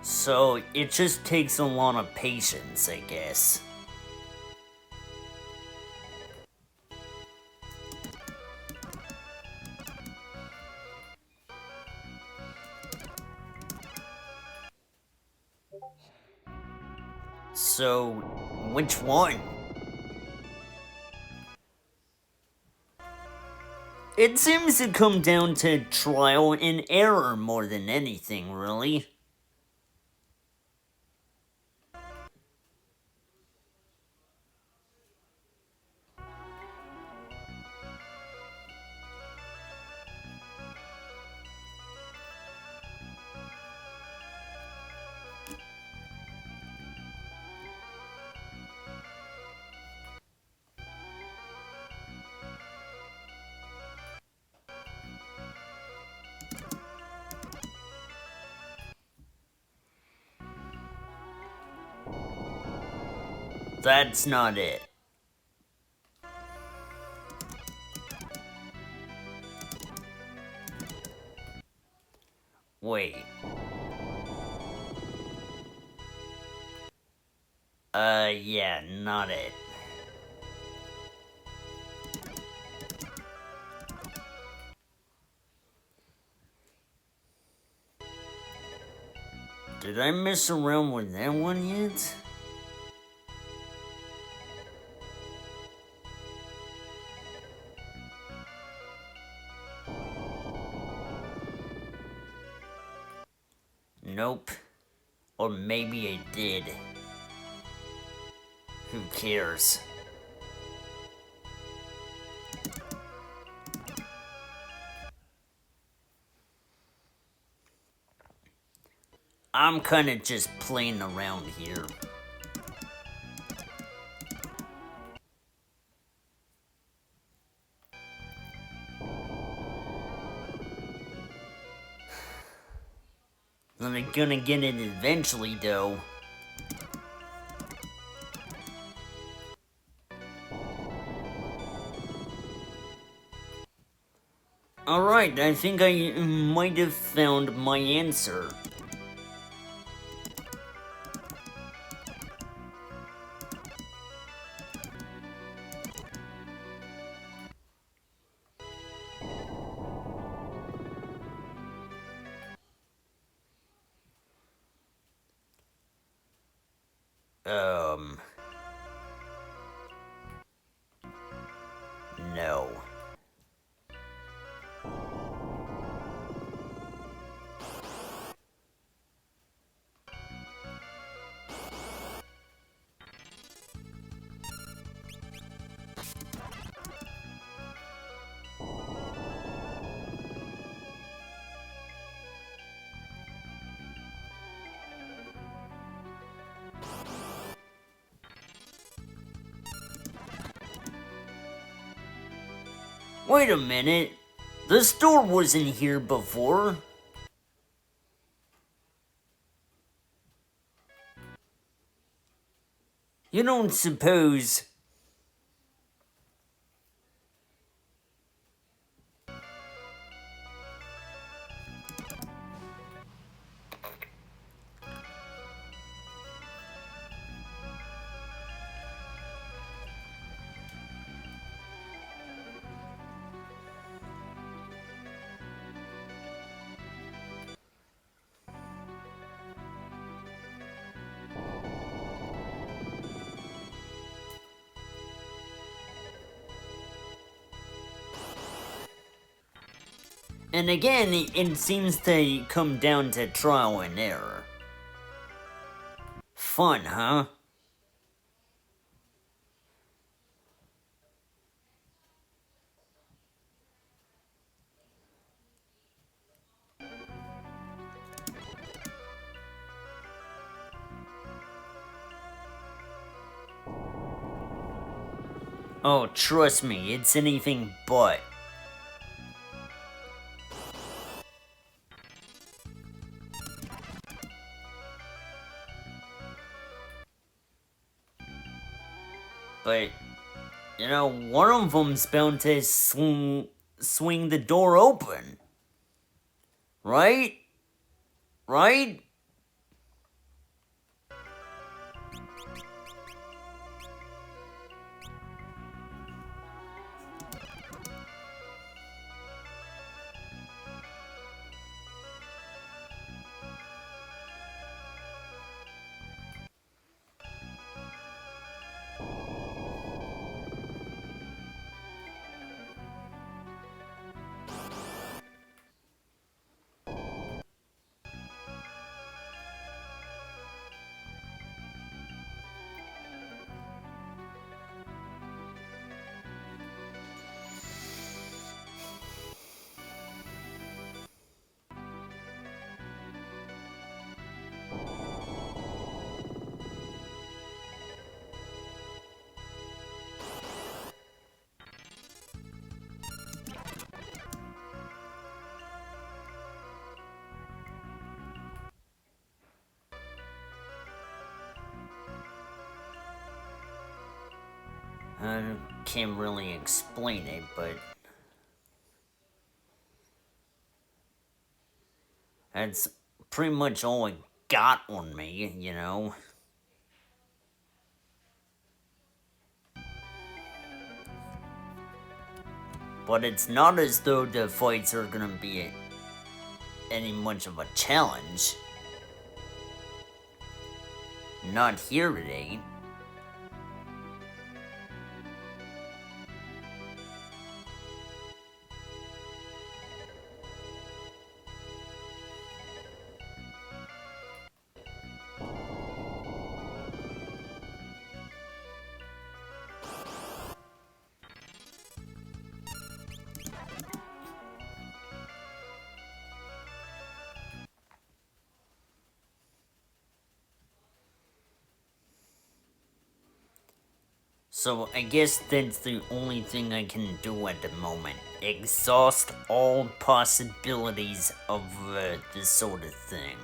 So it just takes a lot of patience, I guess. So, which one? It seems to come down to trial and error more than anything, really. That's not it. Wait. Yeah, not it. Did I mess around with that one yet? Nope. Or maybe I did. Who cares? I'm kinda just playing around here. I'm gonna get it eventually, though. Alright, I think I might have found my answer. No. Wait a minute. The store wasn't here before. You don't suppose... And again, it seems to come down to trial and error. Fun, huh? Oh, trust me, it's anything but. But, you know, one of them's bound to swing the door open. Right? Right? I can't really explain it, but that's pretty much all I got on me, you know? But it's not as though the fights are gonna be any much of a challenge. Not here it ain't. So I guess that's the only thing I can do at the moment. Exhaust all possibilities of this sort of thing.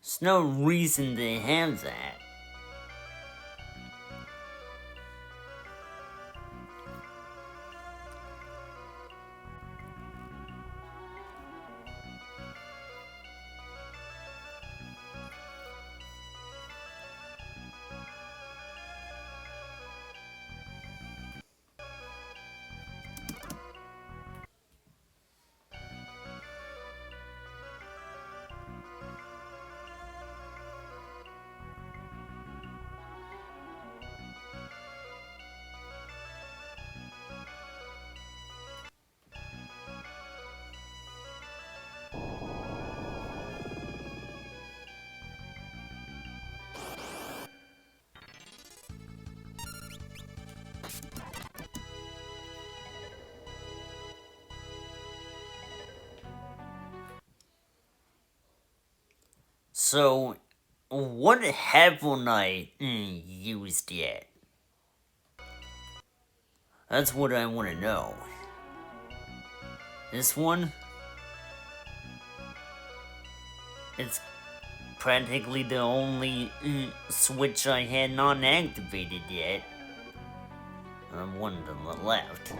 There's no reason to have that. So, what haven't I used yet? That's what I want to know. This one? It's practically the only switch I had not activated yet. The one to the left.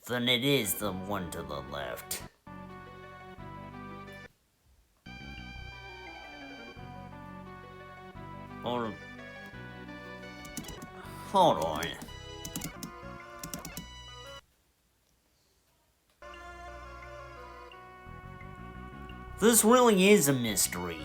Then it is the one to the left. Or... hold on. This really is a mystery.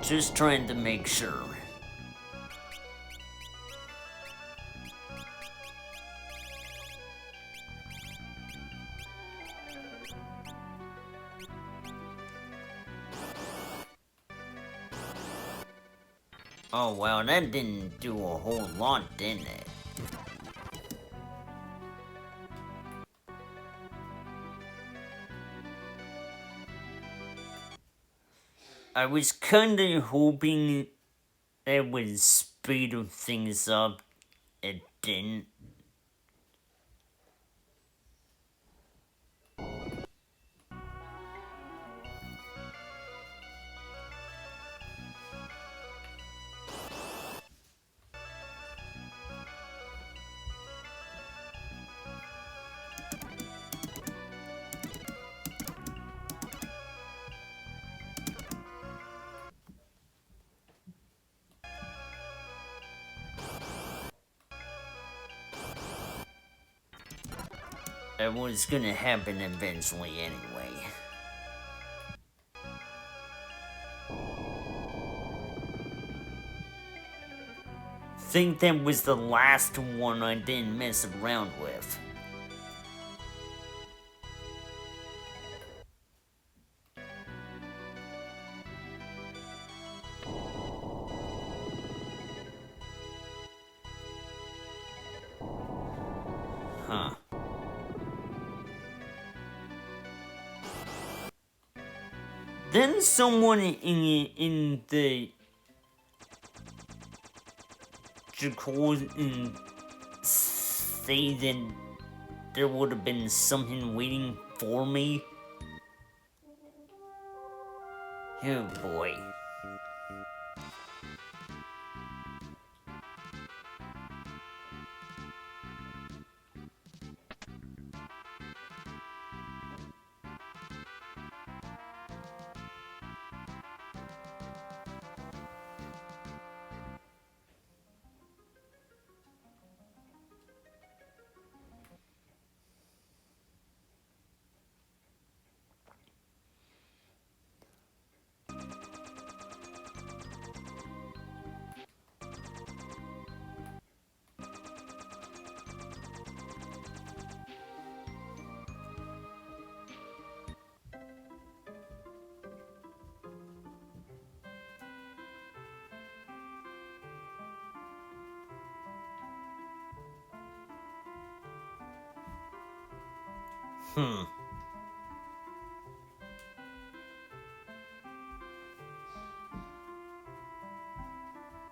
Just trying to make sure. Oh wow, that didn't do a whole lot, didn't it? I was kinda hoping it would speed things up. It didn't. It was gonna happen eventually anyway. Think that was the last one I didn't mess around with. Huh. Then someone in the jacuzzi say that there would have been something waiting for me. Oh boy.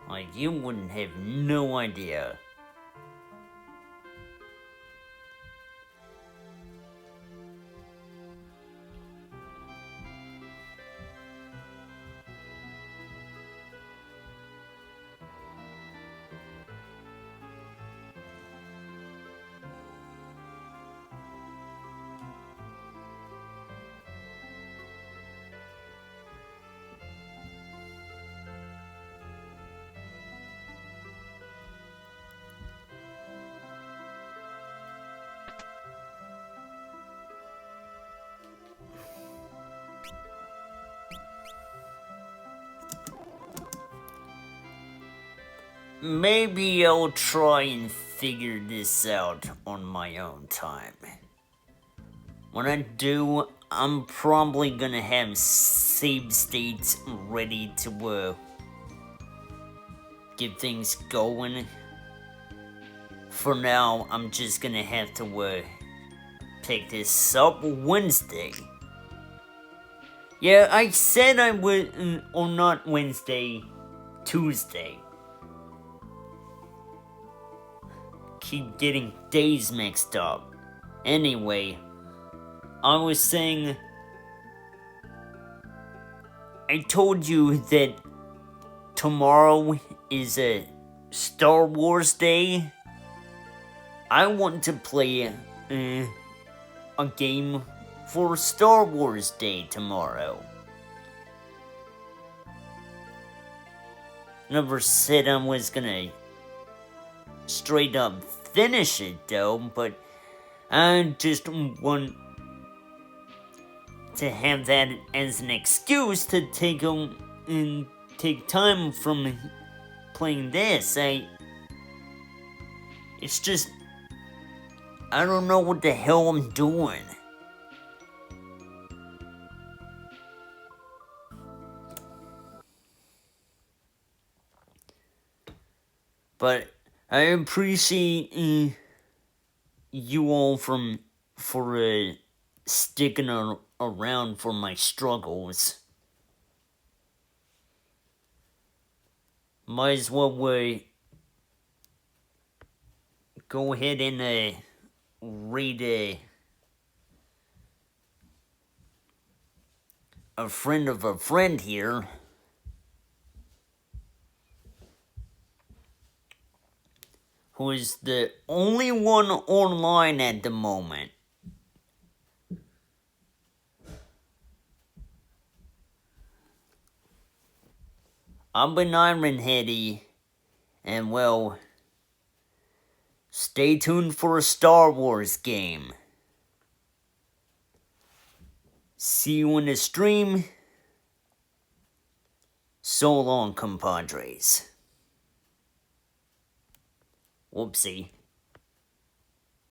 Like, you wouldn't have no idea. Maybe I'll try and figure this out on my own time. When I do, I'm probably gonna have save states ready to get things going. For now, I'm just gonna have to pick this up Wednesday. Yeah, I said I would, or not Wednesday, Tuesday. Keep getting days mixed up. Anyway, I was saying, I told you that tomorrow is a Star Wars Day. I want to play a game for Star Wars Day tomorrow. Never said I was gonna straight up finish it though, but I just want to have that as an excuse to take time from playing this. It's just, I don't know what the hell I'm doing. But I appreciate you all for sticking around for my struggles. Might as well go ahead and read a friend of a friend here. Who is the only one online at the moment. I've been Ironheady, and well, stay tuned for a Star Wars game. See you in the stream. So long, compadres. Whoopsie.